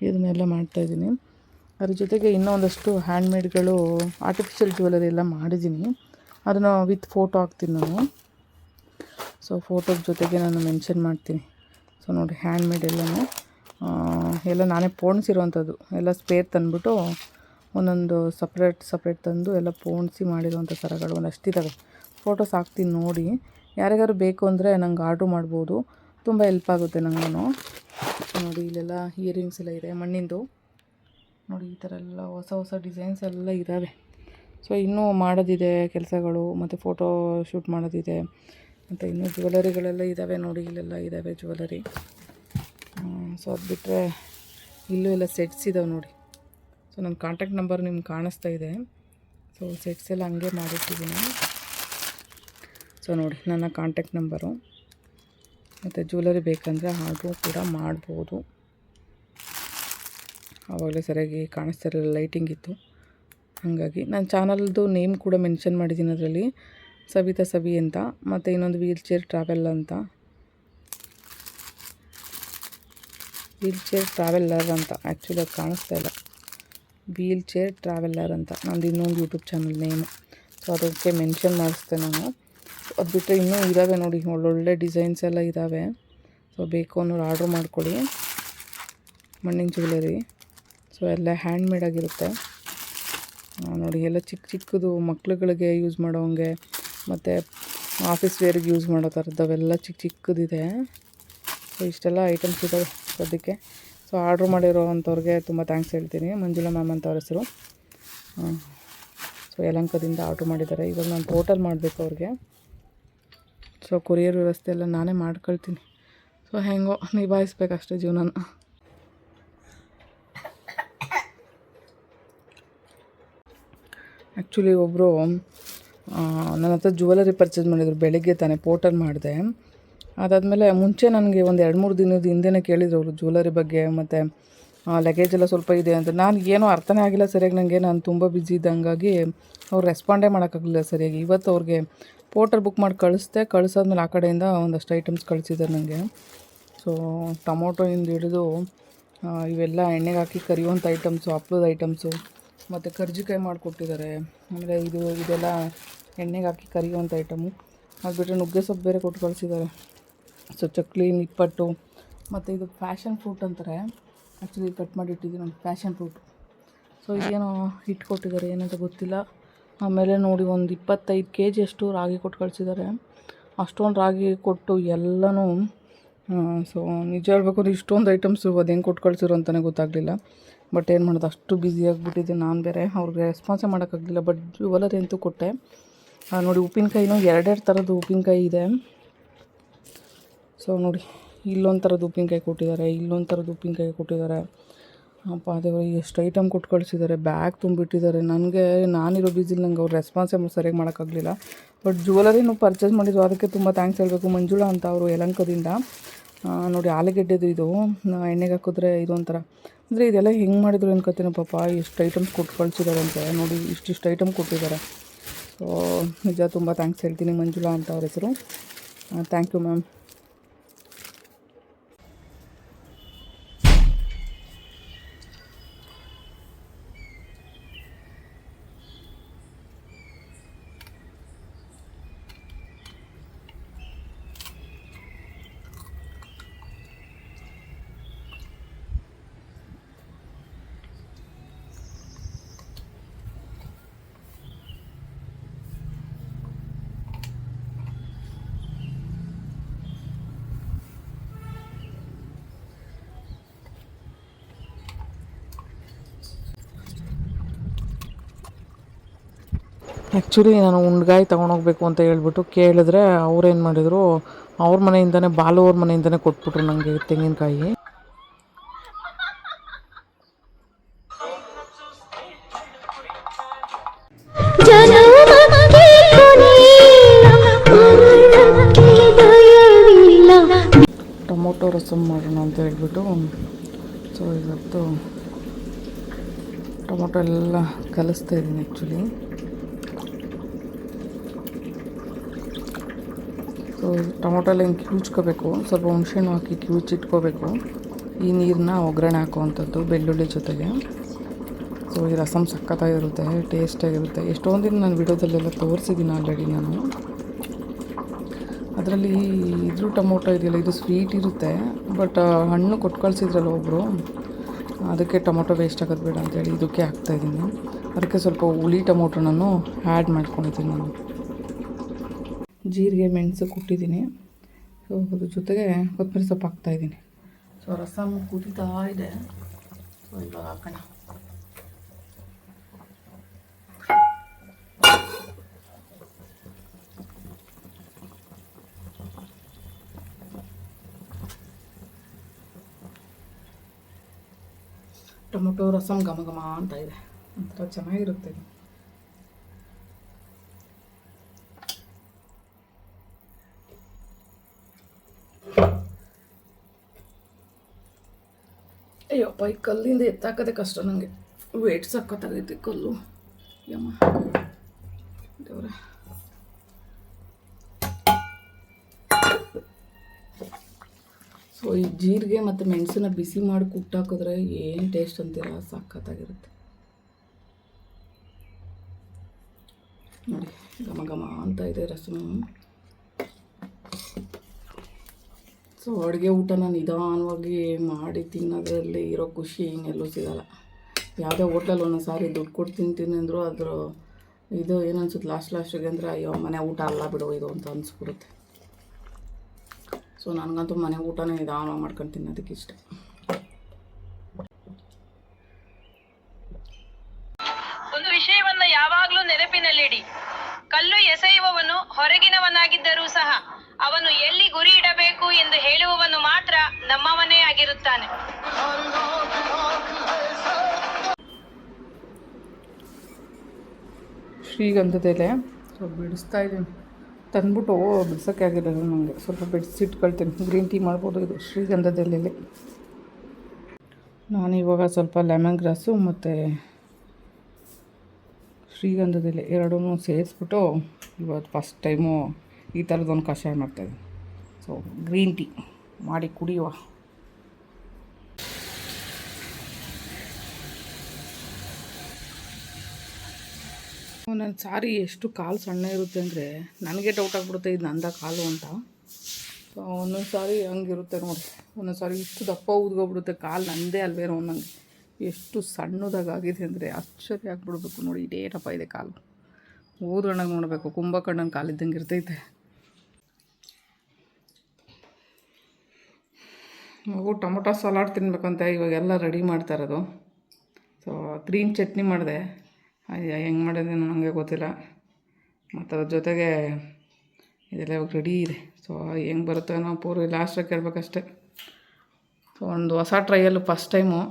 ಇದನ್ನೆಲ್ಲ ಮಾಡ್ತಾಯಿದ್ದೀನಿ. ಅದ್ರ ಜೊತೆಗೆ ಇನ್ನೊಂದಷ್ಟು ಹ್ಯಾಂಡ್ಮೇಡ್ಗಳು ಆರ್ಟಿಫಿಷಿಯಲ್ ಜ್ಯುವೆಲರಿ ಎಲ್ಲ ಮಾಡಿದ್ದೀನಿ, ಅದನ್ನು ವಿತ್ ಫೋಟೋ ಹಾಕ್ತೀನಿ ನಾನು. ಸೊ ಫೋಟೋದ ಜೊತೆಗೆ ನಾನು ಮೆನ್ಷನ್ ಮಾಡ್ತೀನಿ. ಸೊ ನೋಡಿ ಹ್ಯಾಂಡ್ಮೇಡ್ ಎಲ್ಲ ನಾನೇ ಪೋಣಿಸಿರೋವಂಥದ್ದು, ಎಲ್ಲ ಸ್ಪೇರ್ ತಂದುಬಿಟ್ಟು ಒಂದೊಂದು ಸಪ್ರೇಟ್ ತಂದು ಎಲ್ಲ ಪೋಣಿಸಿ ಮಾಡಿರೋವಂಥ ಸರಗಳು ಒಂದಷ್ಟಿದ್ದಾವೆ. ಫೋಟೋಸ್ ಹಾಕ್ತೀನಿ ನೋಡಿ, ಯಾರಿಗಾರು ಬೇಕು ಅಂದರೆ ನಂಗೆ ಆರ್ಡ್ರ್ ಮಾಡ್ಬೋದು, ತುಂಬ ಹೆಲ್ಪ್ ಆಗುತ್ತೆ ನನಗೂ. ನೋಡಿ ಇಲ್ಲೆಲ್ಲ ಇಯರಿಂಗ್ಸ್ ಎಲ್ಲ ಇದೆ ಮಣ್ಣಿಂದು ನೋಡಿ. ಈ ಥರ ಎಲ್ಲ ಹೊಸ ಡಿಸೈನ್ಸ್ ಎಲ್ಲ ಇದ್ದಾವೆ. ಸೊ ಇನ್ನೂ ಮಾಡೋದಿದೆ ಕೆಲಸಗಳು, ಮತ್ತು ಫೋಟೋ ಶೂಟ್ ಮಾಡೋದಿದೆ, ಮತ್ತು ಇನ್ನೂ ಜ್ಯುವೆಲರಿಗಳೆಲ್ಲ ಇದ್ದಾವೆ ನೋಡಿ. ಇಲ್ಲೆಲ್ಲ ಇದ್ದಾವೆ ಜ್ಯುವೆಲರಿ. ಸೊ ಅದು ಬಿಟ್ಟರೆ ಇಲ್ಲೂ ಎಲ್ಲ ಸೆಟ್ಸ್ ಇದ್ದಾವೆ ನೋಡಿ. ಸೊ ನನ್ನ ಕಾಂಟ್ಯಾಕ್ಟ್ ನಂಬರ್ ನಿಮ್ಗೆ ಕಾಣಿಸ್ತಾ ಇದೆ. ಸೊ ಸೆಟ್ಸ್ ಎಲ್ಲ ಹಂಗೆ ಮಾಡಿಟ್ಟಿದ್ದೀನಿ. ಸೊ ನೋಡಿ ನನ್ನ ಕಾಂಟ್ಯಾಕ್ಟ್ ನಂಬರು, ಮತ್ತು ಜ್ಯುವೆಲರಿ ಬೇಕಂದರೆ ಆರ್ಡ್ರು ಕೂಡ ಮಾಡ್ಬೋದು. ಆವಾಗಲೇ ಸರಿಯಾಗಿ ಕಾಣಿಸ್ತಾ ಇರಲಿಲ್ಲ, ಲೈಟಿಂಗ್ ಇತ್ತು, ಹಾಗಾಗಿ ನನ್ನ ಚಾನಲ್ದು ನೇಮ್ ಕೂಡ ಮೆನ್ಷನ್ ಮಾಡಿದ್ದೀನಿ ಅದರಲ್ಲಿ, ಸವಿತಾ ಸವಿ ಅಂತ. ಮತ್ತು ಇನ್ನೊಂದು ವೀಲ್ ಚೇರ್ ಟ್ರಾವೆಲ್ಲರ್ ಅಂತ ಆ್ಯಕ್ಚುಲಿ ಅದು ಕಾಣಿಸ್ತಾ ಇಲ್ಲ. ವೀಲ್ ಚೇರ್ ಟ್ರಾವೆಲ್ಲರ್ ಅಂತ ನಂದು ಇನ್ನೊಂದು ಯೂಟ್ಯೂಬ್ ಚಾನಲ್ ನೇಮು. ಸೊ ಅದಕ್ಕೆ ಮೆನ್ಷನ್ ಮಾಡಿಸ್ತೆ ನಾನು. ಅದು ಬಿಟ್ಟರೆ ಇನ್ನೂ ಇದ್ದಾವೆ ನೋಡಿ, ಒಳ್ಳೊಳ್ಳೆ ಡಿಸೈನ್ಸ್ ಎಲ್ಲ ಇದ್ದಾವೆ. ಸೊ ಬೇಕು ಅನ್ನೋರು ಆರ್ಡ್ರ್ ಮಾಡ್ಕೊಳ್ಳಿ. ಮಣ್ಣಿನ ಜ್ಯುವೆಲರಿ, ಸೊ ಎಲ್ಲ ಹ್ಯಾಂಡ್ಮೇಡ್ ಆಗಿರುತ್ತೆ ನೋಡಿ. ಎಲ್ಲ ಚಿಕ್ಕದು ಮಕ್ಳುಗಳಿಗೆ ಯೂಸ್ ಮಾಡೋಂಗೆ, ಮತ್ತು ಆಫೀಸ್ ವೇರಿಗೆ ಯೂಸ್ ಮಾಡೋ ಥರದ್ದವೆಲ್ಲ ಚಿಕ್ಕದಿದೆ. ಸೊ ಇಷ್ಟೆಲ್ಲ ಐಟಮ್ಸ್ ಇದ್ದಾವೆ ಸದ್ಯಕ್ಕೆ. ಸೊ ಆರ್ಡ್ರ್ ಮಾಡಿರೋ ಅಂಥವ್ರಿಗೆ ತುಂಬ ಥ್ಯಾಂಕ್ಸ್ ಹೇಳ್ತೀನಿ. ಮಂಜುಳಾ ಮ್ಯಾಮ್ ಅಂತ ಅವ್ರ ಹೆಸರು. ಸೊ ಯಲಹಂಕದಿಂದ ಆರ್ಡ್ರ್ ಮಾಡಿದ್ದಾರೆ. ಇವಾಗ ನಾನು ಟೋಟಲ್ ಮಾಡಬೇಕು ಅವ್ರಿಗೆ. ಸೊ ಕೊರಿಯರ್ ವ್ಯವಸ್ಥೆ ಎಲ್ಲ ನಾನೇ ಮಾಡ್ಕೊಳ್ತೀನಿ. ಸೊ ಹೆಂಗೋ ನಿಭಾಯಿಸ್ಬೇಕಷ್ಟೇ ಜೀವನನ. ಆ್ಯಕ್ಚುಲಿ ಒಬ್ಬರು ನನ್ನ ಹತ್ರ ಜ್ಯುವೆಲರಿ ಪರ್ಚೇಸ್ ಮಾಡಿದರು, ಬೆಳಗ್ಗೆ ತಾನೇ ಪೋರ್ಟರ್ ಮಾಡಿದೆ. ಅದಾದಮೇಲೆ ಮುಂಚೆ ನನಗೆ ಒಂದು 2-3 ದಿನದ ಹಿಂದೆನೇ ಕೇಳಿದ್ರು ಅವರು ಜ್ಯುವೆಲರಿ ಬಗ್ಗೆ, ಮತ್ತು ಲಗೇಜ್ ಎಲ್ಲ ಸ್ವಲ್ಪ ಇದೆ ಅಂತ. ನಾನು ಏನೋ ಅರ್ಥನೇ ಆಗಿಲ್ಲ ಸರಿಯಾಗಿ ನನಗೆ, ನಾನು ತುಂಬ ಬ್ಯುಸಿ ಇದ್ದಂಗಾಗಿ ಅವ್ರು ರೆಸ್ಪಾಂಡೇ ಮಾಡೋಕ್ಕಾಗಲಿಲ್ಲ ಸರಿಯಾಗಿ. ಇವತ್ತು ಅವ್ರಿಗೆ ಪೋರ್ಟರ್ ಬುಕ್ ಮಾಡಿ ಕಳಿಸಾದ್ಮೇಲೆ ಆ ಕಡೆಯಿಂದ ಒಂದಷ್ಟು ಐಟಮ್ಸ್ ಕಳಿಸಿದ್ದಾರೆ ನನಗೆ. ಸೊ ಟೊಮೊಟೊಯಿಂದ ಹಿಡಿದು ಇವೆಲ್ಲ ಎಣ್ಣೆಗೆ ಹಾಕಿ ಕರಿಯುವಂಥ ಐಟಮ್ಸು, ಹಪ್ಳದ ಐಟಮ್ಸು, ಮತ್ತು ಕರ್ಜಿಕಾಯಿ ಮಾಡಿಕೊಟ್ಟಿದ್ದಾರೆ. ಆಮೇಲೆ ಇದೆಲ್ಲ ಎಣ್ಣೆಗೆ ಹಾಕಿ ಕರಿಯುವಂಥ ಐಟಮು. ಅದು ಬಿಟ್ಟರೆ ನುಗ್ಗೆ ಸೊಪ್ಪು ಬೇರೆ ಕೊಟ್ಟು ಕಳಿಸಿದ್ದಾರೆ. ಸೊ ಚಕ್ಲಿ, ನಿಪ್ಪಟ್ಟು, ಮತ್ತು ಇದು ಫ್ಯಾಷನ್ ಫ್ರೂಟ್ ಅಂತಾರೆ. ಆ್ಯಕ್ಚುಲಿ ಕಟ್ ಮಾಡಿಟ್ಟಿದ್ದೀನಿ ಒಂದು ಫ್ಯಾಷನ್ ಫ್ರೂಟ್. ಸೊ ಇದೇನೋ ಹಿಟ್ಟು ಕೊಟ್ಟಿದ್ದಾರೆ, ಏನಂತ ಗೊತ್ತಿಲ್ಲ. ಆಮೇಲೆ ನೋಡಿ ಒಂದು 25 kg ಅಷ್ಟು ರಾಗಿ ಕೊಟ್ಟು ಕಳಿಸಿದ್ದಾರೆ. ಅಷ್ಟೊಂದು ರಾಗಿ ಕೊಟ್ಟು ಎಲ್ಲನೂ. ಸೊ ನಿಜ ಹೇಳ್ಬೇಕು, ಇಷ್ಟೊಂದು ಐಟಮ್ಸು ಅದು ಹೆಂಗೆ ಕೊಟ್ಟು ಕಳಿಸಿರೋ ಅಂತಲೇ ಗೊತ್ತಾಗಲಿಲ್ಲ. ಬಟ್ ಏನು ಮಾಡೋದು, ಅಷ್ಟು ಬ್ಯುಸಿಯಾಗಿಬಿಟ್ಟಿದ್ದೆ ನಾನು ಬೇರೆ, ಅವ್ರಿಗೆ ರೆಸ್ಪಾನ್ಸೇ ಮಾಡೋಕ್ಕಾಗಲಿಲ್ಲ. ಬಟ್ ಜ್ಯುವೆಲರಿ ಅಂತೂ ಕೊಟ್ಟೆ. ನೋಡಿ ಉಪ್ಪಿನಕಾಯಿನೂ 2 ಥರದ್ದು ಉಪ್ಪಿನಕಾಯಿ ಇದೆ. ಸೊ ನೋಡಿ ಇಲ್ಲೊಂದು ಥರದ್ದು ಉಪ್ಪಿನಕಾಯಿ ಕೊಟ್ಟಿದ್ದಾರೆ, ಇಲ್ಲೊಂದು ಥರದ್ದು ಉಪ್ಪಿನಕಾಯಿ ಕೊಟ್ಟಿದ್ದಾರೆ. ಅಪ್ಪ ದೇವ್ರೆ, ಎಷ್ಟು ಐಟಮ್ ಕೊಟ್ಟು ಕಳಿಸಿದ್ದಾರೆ, ಬ್ಯಾಗ್ ತುಂಬಿಟ್ಟಿದ್ದಾರೆ. ನಾನಿರೋ ಬ್ಯುಸಿಲಿ ನಂಗೆ ಅವ್ರು ರೆಸ್ಪಾನ್ಸೇ ಸರಿಯಾಗಿ ಮಾಡೋಕ್ಕಾಗಲಿಲ್ಲ. ಬಟ್ ಜ್ಯುವೆಲರಿನೂ ಪರ್ಚೇಸ್ ಮಾಡಿದ್ರು, ಅದಕ್ಕೆ ತುಂಬ ಥ್ಯಾಂಕ್ಸ್ ಹೇಳಬೇಕು. ಮಂಜುಳಾ ಅಂತ ಅವರು ಯಲಹಂಕದಿಂದ. ನೋಡಿ ಆಲೂಗೆಡ್ಡೆದು ಇದು ಎಣ್ಣೆಗೆ ಹಾಕಿದ್ರೆ ಇದೊಂಥರ, ಅಂದರೆ ಇದೆಲ್ಲ ಹೆಂಗೆ ಮಾಡಿದ್ರು ಅನ್ಕೋತೀನಿ ಪಾಪ. ಎಷ್ಟು ಐಟಮ್ಸ್ ಕೊಟ್ಟು ಕಳಿಸಿದ್ದಾರೆ ಅಂತ ನೋಡಿ, ಇಷ್ಟಿಷ್ಟು ಐಟಮ್ ಕೊಟ್ಟಿದ್ದಾರೆ. ಸೊ ನಿಜ ತುಂಬ ಥ್ಯಾಂಕ್ಸ್ ಹೇಳ್ತೀನಿ. ಮಂಜುಳಾ ಅಂತ ಅವ್ರ ಹೆಸರು. Thank you ma'am. ಆ್ಯಕ್ಚುಲಿ ನಾನು ಉಣ್ಗಾಯಿ ತೊಗೊಂಡೋಗ್ಬೇಕು ಅಂತ ಹೇಳ್ಬಿಟ್ಟು ಕೇಳಿದ್ರೆ ಅವ್ರೇನು ಮಾಡಿದರು, ಅವ್ರ ಮನೆಯಿಂದನೇ ಬಾಲುವ್ರ ಮನೆಯಿಂದನೇ ಕೊಟ್ಬಿಟ್ರು ನನಗೆ ತೆಂಗಿನಕಾಯಿ. ಟೊಮೊಟೊ ರಸಮ್ ಮಾಡೋಣ ಅಂತ ಹೇಳ್ಬಿಟ್ಟು, ಸೊ ಇವತ್ತು ಟೊಮೊಟೊ ಎಲ್ಲ ಕಲಿಸ್ತಾ ಇದ್ದೀನಿ ಆ್ಯಕ್ಚುಲಿ. ಸೊ ಟೊಮೊಟೊ ಎಲ್ಲ ಹಿಂಗೆ ಕಿವುಚ್ಕೋಬೇಕು, ಸ್ವಲ್ಪ ಹುಣಸೆಹಣ್ಣು ಹಾಕಿ ಕಿವುಚಿಟ್ಕೋಬೇಕು. ಈ ನೀರನ್ನ ಒಗ್ಗರಣೆ ಹಾಕುವಂಥದ್ದು ಬೆಳ್ಳುಳ್ಳಿ ಜೊತೆಗೆ. ಸೊ ಈ ರಸಮ್ ಸಖತ್ತಾಗಿರುತ್ತೆ, ಟೇಸ್ಟಾಗಿರುತ್ತೆ. ಎಷ್ಟೊಂದು ದಿನ ನಾನು ವಿಡಿಯೋದಲ್ಲೆಲ್ಲ ತೋರಿಸಿದ್ದೀನಿ ಆಲ್ರೆಡಿ ನಾನು. ಅದರಲ್ಲಿ ಇದ್ರ ಟೊಮೊಟೊ ಇದೆಯಲ್ಲ, ಇದು ಸ್ವೀಟ್ ಇರುತ್ತೆ, ಬಟ್ ಹಣ್ಣು ಕೊಟ್ಟು ಕಳಿಸಿದ್ರಲ್ಲ ಒಬ್ಬರು, ಅದಕ್ಕೆ ಟೊಮೊಟೊ ವೇಸ್ಟ್ ಆಗೋದು ಬೇಡ ಅಂತೇಳಿ ಇದಕ್ಕೆ ಹಾಕ್ತಾಯಿದ್ದೀನಿ. ಅದಕ್ಕೆ ಸ್ವಲ್ಪ ಹುಳಿ ಟೊಮೊಟೊನೂ ಆ್ಯಡ್ ಮಾಡ್ಕೊಂಡಿದ್ದೀನಿ ನಾನು. ಜೀರಿಗೆ ಮೆಣಸು ಕುಟ್ಟಿದ್ದೀನಿ. ಸೊ ಅದ್ರ ಜೊತೆಗೆ ಕೊತ್ತಂಬರಿ ಸೊಪ್ಪು ಹಾಕ್ತಾಯಿದ್ದೀನಿ. ಸೊ ರಸಮ್ ಕುದೀತಾ ಇದೆ. ಸೊ ಇವಾಗ ಹಾಕೋಣ. ಟೊಮೊಟೊ ರಸಮ್ ಘಮ ಘಮ ಅಂತ ಇದೆ, ಒಂಥರ ಚೆನ್ನಾಗಿರುತ್ತೆ. ಅಯ್ಯಪ್ಪ, ಈ ಕಲ್ಲಿಂದ ಎತ್ತಾಕೋದೇ ಕಷ್ಟ ನನಗೆ. ವೇಟ್ ಸಕ್ಕತ್ತಾಗೈತಿ ಕಲ್ಲು. ಯಮ್ಮ ದೇವ್ರೆ. ಸೊ ಈ ಜೀರಿಗೆ ಮತ್ತು ಮೆಣಸನ್ನ ಬಿಸಿ ಮಾಡಿ ಕುಟ್ಟಾಕಿದ್ರೆ ಏನು ಟೇಸ್ಟ್ ಅಂತೀರ, ಸಖತ್ತಾಗಿರುತ್ತೆ ನೋಡಿ. ಘಮ ಘಮ ಅಂತ ಇದೆ ರಸಮ್. ಸೊ ಅಡುಗೆ ಊಟನ ನಿಧಾನವಾಗಿ ಮಾಡಿ ತಿನ್ನೋದ್ರಲ್ಲಿ ಇರೋ ಖುಷಿ ಇನ್ನೆಲ್ಲೂ ಸಿಗೋಲ್ಲ. ಯಾವುದೇ ಹೋಟ್ಲಲ್ಲಿ ಒಂದೊಂದು ಸಾರಿ ದುಡ್ಡು ಕೊಟ್ಟು ತಿಂತೀನಿ ಅಂದರೂ ಅದ್ರ ಇದು ಏನನ್ಸುತ್ತೆ ಲಾಸ್ಟಿಗೆ ಅಂದರೆ, ಅಯ್ಯೋ ಮನೆ ಊಟ ಅಲ್ಲ ಬಿಡು ಇದು ಅಂತ ಅನಿಸ್ಬಿಡುತ್ತೆ. ಸೊ ನನಗಂತೂ ಮನೆ ಊಟನೇ ನಿಧಾನವಾಗಿ ಮಾಡ್ಕೊಂಡು ತಿನ್ನೋದಕ್ಕೆ ಇಷ್ಟ. ಒಂದು ವಿಷಯವನ್ನು ಯಾವಾಗಲೂ ನೆನಪಿನಲ್ಲಿಡಿ. ಕಲ್ಲು ಎಸೆಯುವವನು ಹೊರಗಿನವನಾಗಿದ್ದರೂ ಸಹ ಅವನು ಎಲ್ಲಿ ಗುರಿ ಇಡಬೇಕು ಎಂದು ಹೇಳುವವನು ಮಾತ್ರ ನಮ್ಮವನೇ ಆಗಿರುತ್ತಾನೆ. ಶ್ರೀಗಂಧದ ಎಲೆ ಸ್ವಲ್ಪ ಬಿಡಿಸ್ತಾ ಇದ್ದೀನಿ. ತಂದ್ಬಿಟ್ಟು ಬಿಡ್ಸೋಕ್ಕೆ ಆಗಿಲ್ಲ ನನಗೆ, ಸ್ವಲ್ಪ ಬಿಡಿಸಿಟ್ಕೊಳ್ತೀನಿ. ಗ್ರೀನ್ ಟೀ ಮಾಡ್ಬೋದು ಇದು ಶ್ರೀಗಂಧದ ಎಲೆಯಲ್ಲಿ. ನಾನಿವಾಗ ಸ್ವಲ್ಪ ಲೆಮನ್ ಗ್ರಾಸು ಮತ್ತು ಶ್ರೀಗಂಧದ ಎಲೆ ಎರಡೂ ಸೇರಿಸ್ಬಿಟ್ಟು ಇವತ್ತು ಫಸ್ಟ್ ಟೈಮು ಈ ಥರದೊಂದು ಕಷಾಯ ಮಾಡ್ತಾಯಿದ್ದೀನಿ. ಸೊ ಗ್ರೀನ್ ಟೀ ಮಾಡಿ ಕುಡಿಯುವ. ನನ್ನ ಸಾರಿ ಎಷ್ಟು ಕಾಲು ಸಣ್ಣ ಇರುತ್ತೆ ಅಂದರೆ ನನಗೆ ಡೌಟ್ ಆಗಿಬಿಡುತ್ತೆ ಇದು ನಂದ ಕಾಲು ಅಂತ. ಸೊ ಒಂದೊಂದು ಸಾರಿ ಹಂಗಿರುತ್ತೆ ನೋಡಿ, ಒಂದೊಂದು ಸಾರಿ ಇಷ್ಟು ದಪ್ಪ ಊದ್ಕೊಬಿಡುತ್ತೆ ಕಾಲು ನಂದೇ ಅಲ್ವೇನೋ ನನಗೆ. ಎಷ್ಟು ಸಣ್ಣದಾಗಿದೆ ಅಂದರೆ ಆಶ್ಚರ್ಯ ಆಗಿಬಿಡ್ಬೇಕು ನೋಡಿ. ಇದೇನಪ್ಪ ಇದೆ ಕಾಲು, ಊದ್ಕೊಂಡಾಗ ನೋಡಬೇಕು, ಕುಂಭಕರ್ಣನ ಕಾಲಿದ್ದಂಗೆ ಇರ್ತೈತೆ. ಮಗು ಟೊಮೊಟೊ ಸಲಾಡ್ ತಿನ್ಬೇಕಂತ ಇವಾಗೆಲ್ಲ ರೆಡಿ ಮಾಡ್ತಾ ಇರೋದು. ಸೊ ಗ್ರೀನ್ ಚಟ್ನಿ ಮಾಡಿದೆ, ಹೆಂಗೆ ಮಾಡಿದೇನೋ ನನಗೆ ಗೊತ್ತಿಲ್ಲ. ಮತ್ತು ಅದ್ರ ಜೊತೆಗೆ ಇದೆಲ್ಲ ಇವಾಗ ರೆಡಿ ಇದೆ. ಸೊ ಹೆಂಗೆ ಬರುತ್ತೋ ನಾವು ಪೂರ್ವ ಲಾಸ್ಟಾಗಿ ಕೇಳಬೇಕಷ್ಟೆ. ಸೊ ಒಂದು ಹೊಸ ಟ್ರೈಯಲ್ಲು ಫಸ್ಟ್ ಟೈಮು.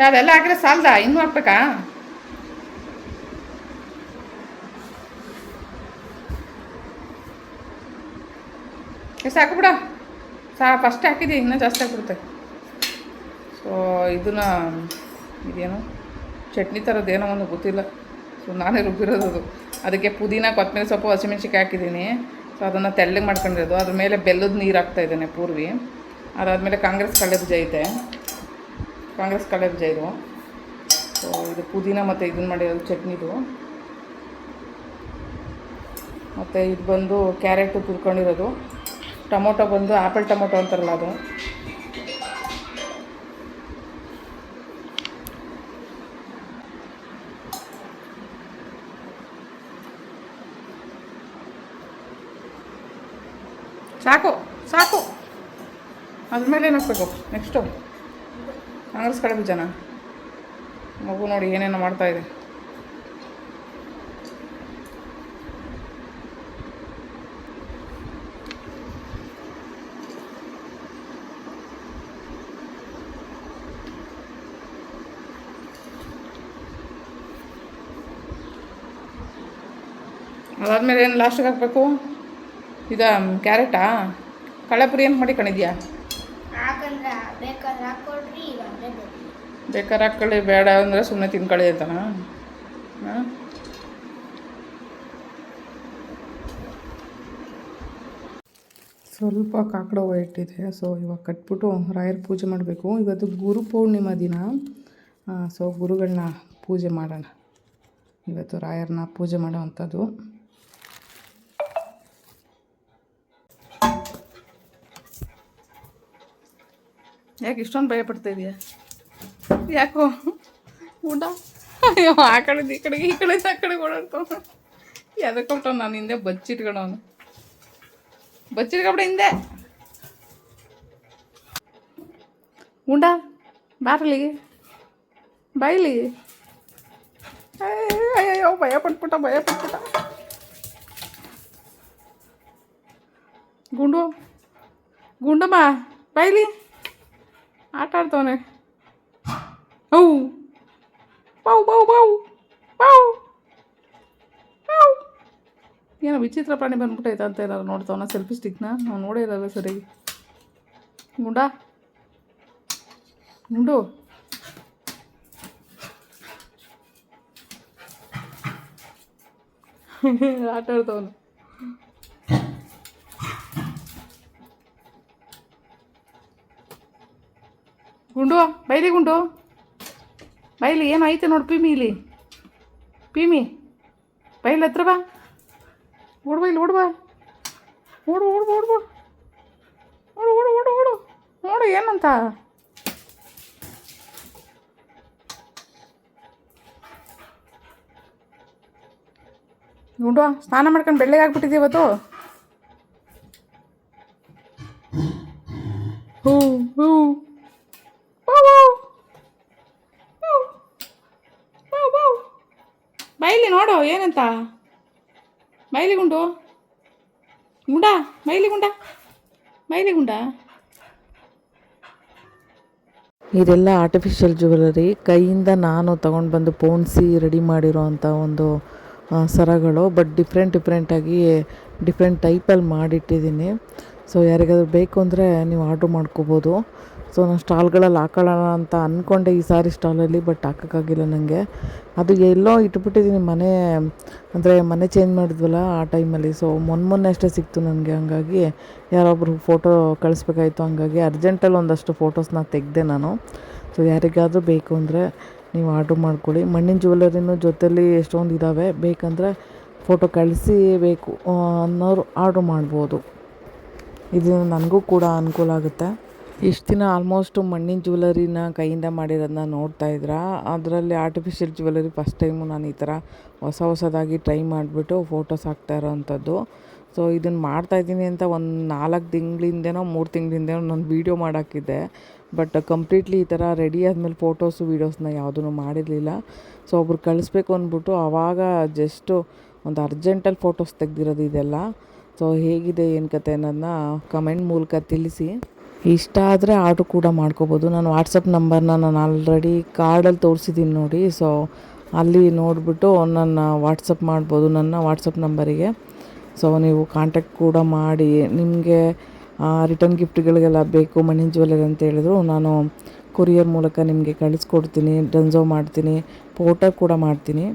ಅದೆಲ್ಲ ಹಾಕಿದ್ರೆ ಸಾಲದ, ಇನ್ನೂ ಹಾಕ್ಬೇಕಾ? ಸಾಕು ಬಿಡ, ಫಸ್ಟ್ ಹಾಕಿದ್ದೆ, ಇನ್ನೂ ಜಾಸ್ತಿ ಹಾಕ್ಬಿಡುತ್ತೆ. ಸೊ ಇದನ್ನು ಇದೇನು ಚಟ್ನಿ ಥರದ್ದು ಏನೋ ಒಂದು ಗೊತ್ತಿಲ್ಲ. ಸೊ ನಾನೇ ರುಬ್ಬಿರೋದು ಅದು. ಅದಕ್ಕೆ ಪುದೀನ ಕೊತ್ತಂಬರಿ ಸೊಪ್ಪು ಹಸಿಮೆಣ್ಸಿಕಾಯಿ ಹಾಕಿದ್ದೀನಿ. ಸೊ ಅದನ್ನು ತೆಳ್ಳಗೆ ಮಾಡ್ಕೊಂಡಿರೋದು. ಅದ್ರ ಮೇಲೆ ಬೆಲ್ಲದ ನೀರು ಹಾಕ್ತಾಯಿದ್ದೇನೆ ಪೂರ್ವಿ. ಅದಾದಮೇಲೆ ಕಾಂಗ್ರೆಸ್ ಕಡಲೆಬೀಜ ಐತೆ, ಕಾಂಗ್ರೆಸ್ ಕಡಲೆಬೀಜ ಇದು. ಸೊ ಇದು ಪುದೀನ ಮತ್ತು ಇದನ್ನು ಮಾಡಿರೋದು ಚಟ್ನಿದು. ಮತ್ತು ಇದು ಬಂದು ಕ್ಯಾರೆಟು ತುರ್ಕೊಂಡಿರೋದು. ಟೊಮೊಟೊ ಬಂದು ಆ್ಯಪಲ್ ಟೊಮೊಟೊ ಅಂತಾರಲ್ಲ ಅದು. ಸಾಕು ಸಾಕು. ಅದ್ರ ಮೇಲೆ ಏನು ಹಾಕ್ಬೇಕು ನೆಕ್ಸ್ಟು? ಕಾಂಗ್ರೆಸ್ ಕಡಲೆಬೀಜನ. ಮಗು ನೋಡಿ ಏನೇನೋ ಮಾಡ್ತಾಯಿದೆ. ಅದಾದಮೇಲೆ ಏನು ಲಾಸ್ಟಿಗೆ ಹಾಕಬೇಕು? ಇದು ಕ್ಯಾರೆಟಾ? ಕಳ್ಳೆಪುರಿ ಏನು ಮಾಡಿ ಕಣಿದ್ಯಾ? ಬೇಕಾದ್ರೆ ಹಾಕ್ಕೊಳ್ಳಿ, ಬೇಡ ಅಂದರೆ ಸುಮ್ಮನೆ ತಿನ್ಕೊಳ್ಳಿ ಅಂತನಾ? ಹಾಂ, ಸ್ವಲ್ಪ ಕಾಕಡ ಹೂವು ಇಟ್ಟಿದೆ. ಸೊ ಇವಾಗ ಕಟ್ಬಿಟ್ಟು ರಾಯರ ಪೂಜೆ ಮಾಡಬೇಕು. ಇವತ್ತು ಗುರು ಪೂರ್ಣಿಮಾ ದಿನ. ಸೊ ಗುರುಗಳನ್ನ ಪೂಜೆ ಮಾಡೋಣ. ಇವತ್ತು ರಾಯರನ್ನ ಪೂಜೆ ಮಾಡೋ ಅಂಥದ್ದು. ಯಾಕೆ ಇಷ್ಟೊಂದು ಭಯ ಪಡ್ತಾ ಇದೆಯಾ? ಯಾಕೋ ಊಟ? ಅಯ್ಯೋ, ಆ ಕಡೆದು ಈ ಕಡೆಗೆ, ಈ ಕಡೆದು ಆ ಕಡೆಗೆ ಓಡಾಡ್ತಾವ. ಎದಕ್ಕೆ ನಾನು ಹಿಂದೆ ಬಚ್ಚಿಟ್ಕೊಳವನು. ಬಚ್ಚಿಟ್ಕೊಬಿಡ ಹಿಂದೆ. ಉಂಡ ಬಾರಲಿಗೆ, ಬಾಯ್ಲಿ. ಅಯ್ಯಯ್ಯೋ, ಭಯ ಪಟ್ಬಿಟ್ಟ. ಗುಂಡಮ್ಮ ಬಾಯ್ಲಿ. ಆಟ ಆಡ್ತವನೆ. ಹೌ ಬಾವು ಬಾವು ಬಾವು ಬಾವು ಬಾವು. ಏನೋ ವಿಚಿತ್ರ ಪ್ರಾಣಿ ಬಂದ್ಬಿಟ್ಟೈತೆ ಅಂತ ಏನಾರು ನೋಡ್ತಾವನ ಸೆಲ್ಫಿ ಸ್ಟಿಕ್ನ. ನಾವು ನೋಡೇ ಇರಲ್ಲ ಸರಿಯಾಗಿ. ಗುಂಡು ಆಟ ಆಡ್ತವನು. ಗುಂಡು ಬೈಲಿ, ಗುಂಡು ಬೈಲಿ. ಏನು ಐತೆ ನೋಡಿ ಪೀಮಿ ಇಲ್ಲಿ. ಪೀಮಿ ಬೈಲಿ, ಹತ್ರ ಬಾ. ಓಡ್ಬಾ ಇಲ್ಲಿ, ಓಡ್ಬಾ. ಓಡು ಓಡು ಓಡ್ಬಾ. ಓಡು ಓಡು ಓಡು ಓಡು. ನೋಡು ಏನಂತ. ಗುಂಡು ಸ್ನಾನ ಮಾಡ್ಕೊಂಡು ಬೆಳ್ಳಗೆ ಆಗ್ಬಿಟ್ಟಿದ್ದೀವಿ ಇವತ್ತು. ಹೂ ಹೂ ಬೈಲಿ, ನೋಡು ಏನಂತ. ಬೈಲಿ ಗುಂಡ ಬೈಲಿ ಗುಂಡ. ಇದೆಲ್ಲ ಆರ್ಟಿಫಿಷಿಯಲ್ ಜ್ಯುವೆಲರಿ. ಕೈಯಿಂದ ನಾನು ತೊಗೊಂಡು ಬಂದು ಪೋಣಿಸಿ ರೆಡಿ ಮಾಡಿರೋ ಅಂಥ ಒಂದು ಸರಗಳು. ಬಟ್ ಡಿಫ್ರೆಂಟಾಗಿ ಡಿಫ್ರೆಂಟ್ ಟೈಪಲ್ಲಿ ಮಾಡಿಟ್ಟಿದ್ದೀನಿ. ಸೊ ಯಾರಿಗಾದ್ರೂ ಬೇಕು ಅಂದರೆ ನೀವು ಆರ್ಡ್ರ್ ಮಾಡ್ಕೋಬೋದು. ಸೊ ನಾನು ಸ್ಟಾಲ್ಗಳಲ್ಲಿ ಹಾಕೊಳ್ಳೋಣ ಅಂತ ಅಂದ್ಕೊಂಡೆ ಈ ಸಾರಿ ಸ್ಟಾಲಲ್ಲಿ, ಬಟ್ ಹಾಕೋಕ್ಕಾಗಿಲ್ಲ ನನಗೆ. ಅದು ಎಲ್ಲೋ ಇಟ್ಬಿಟ್ಟಿದ್ದೀನಿ, ಮನೆ ಚೇಂಜ್ ಮಾಡಿದ್ವಲ್ಲ ಆ ಟೈಮಲ್ಲಿ. ಸೊ ಮೊನ್ನೆ ಅಷ್ಟೇ ಸಿಕ್ತು ನನಗೆ. ಹಂಗಾಗಿ ಯಾರೊಬ್ರು ಫೋಟೋ ಕಳಿಸ್ಬೇಕಾಯ್ತು. ಹಂಗಾಗಿ ಅರ್ಜೆಂಟಲ್ಲಿ ಒಂದಷ್ಟು ಫೋಟೋಸ್ನ ತೆಗೆದೆ ನಾನು. ಸೊ ಯಾರಿಗಾದರೂ ಬೇಕು ಅಂದರೆ ನೀವು ಆರ್ಡ್ರ್ ಮಾಡ್ಕೊಳ್ಳಿ. ಮಣ್ಣಿನ ಜ್ಯುವೆಲರಿನೂ ಜೊತೆಲಿ ಎಷ್ಟೊಂದು ಇದ್ದಾವೆ. ಬೇಕಂದರೆ ಫೋಟೋ ಕಳಿಸಿ ಬೇಕು ಅನ್ನೋರು ಆರ್ಡ್ರ್ ಮಾಡ್ಬೋದು. ಇದು ನನಗೂ ಕೂಡ ಅನುಕೂಲ ಆಗುತ್ತೆ. ಇಷ್ಟು ದಿನ ಆಲ್ಮೋಸ್ಟು ಮಣ್ಣಿನ ಜ್ಯುವೆಲರಿನ ಕೈಯಿಂದ ಮಾಡಿರೋದನ್ನ ನೋಡ್ತಾಯಿದ್ರ. ಅದರಲ್ಲಿ ಆರ್ಟಿಫಿಷಿಯಲ್ ಜ್ಯುವೆಲರಿ ಫಸ್ಟ್ ಟೈಮು ನಾನು ಈ ಥರ ಹೊಸದಾಗಿ ಟ್ರೈ ಮಾಡಿಬಿಟ್ಟು ಫೋಟೋಸ್ ಹಾಕ್ತಾ ಇರೋವಂಥದ್ದು. ಸೊ ಇದನ್ನು ಮಾಡ್ತಾಯಿದ್ದೀನಿ ಅಂತ ಒಂದು 4 ತಿಂಗಳಿಂದನೋ 3 ತಿಂಗಳಿಂದನೋ ನಾನು ವೀಡಿಯೋ ಮಾಡೋಕ್ಕಿದ್ದೆ. ಬಟ್ ಕಂಪ್ಲೀಟ್ಲಿ ಈ ಥರ ರೆಡಿ ಆದಮೇಲೆ ಫೋಟೋಸು ವೀಡಿಯೋಸ್ನ ಯಾವುದೂ ಮಾಡಿರಲಿಲ್ಲ. ಸೊ ಒಬ್ರು ಕಳಿಸ್ಬೇಕು ಅಂದ್ಬಿಟ್ಟು ಆವಾಗ ಜಸ್ಟು ಒಂದು ಅರ್ಜೆಂಟಲ್ಲಿ ಫೋಟೋಸ್ ತೆಗೆದಿರೋದು ಇದೆಲ್ಲ. ಸೊ ಹೇಗಿದೆ ಏನು ಕತೆ ಅನ್ನೋದನ್ನ ಕಮೆಂಟ್ ಮೂಲಕ ತಿಳಿಸಿ. ಇಷ್ಟ ಆದರೆ ಆರ್ಡ್ರ್ ಕೂಡ ಮಾಡ್ಕೋಬೋದು. ನಾನು ವಾಟ್ಸಪ್ ನಂಬರ್ನ ನಾನು ಆಲ್ರೆಡಿ ಕಾರ್ಡಲ್ಲಿ ತೋರಿಸಿದ್ದೀನಿ ನೋಡಿ. ಸೊ ಅಲ್ಲಿ ನೋಡಿಬಿಟ್ಟು ನನ್ನ ವಾಟ್ಸಪ್ ಮಾಡ್ಬೋದು, ನನ್ನ ವಾಟ್ಸಪ್ ನಂಬರಿಗೆ. ಸೊ ನೀವು ಕಾಂಟ್ಯಾಕ್ಟ್ ಕೂಡ ಮಾಡಿ. ನಿಮಗೆ ರಿಟರ್ನ್ ಗಿಫ್ಟ್ಗಳಿಗೆಲ್ಲ ಬೇಕು ಮಣ್ಣಿನ ಜ್ಯುವೆಲರಿ ಅಂತ ಹೇಳಿದ್ರು, ನಾನು ಕೊರಿಯರ್ ಮೂಲಕ ನಿಮಗೆ ಕಳಿಸ್ಕೊಡ್ತೀನಿ, ಡನ್ಸೋ ಮಾಡ್ತೀನಿ, ಪೋರ್ಟರ್ ಕೂಡ ಮಾಡ್ತೀನಿ.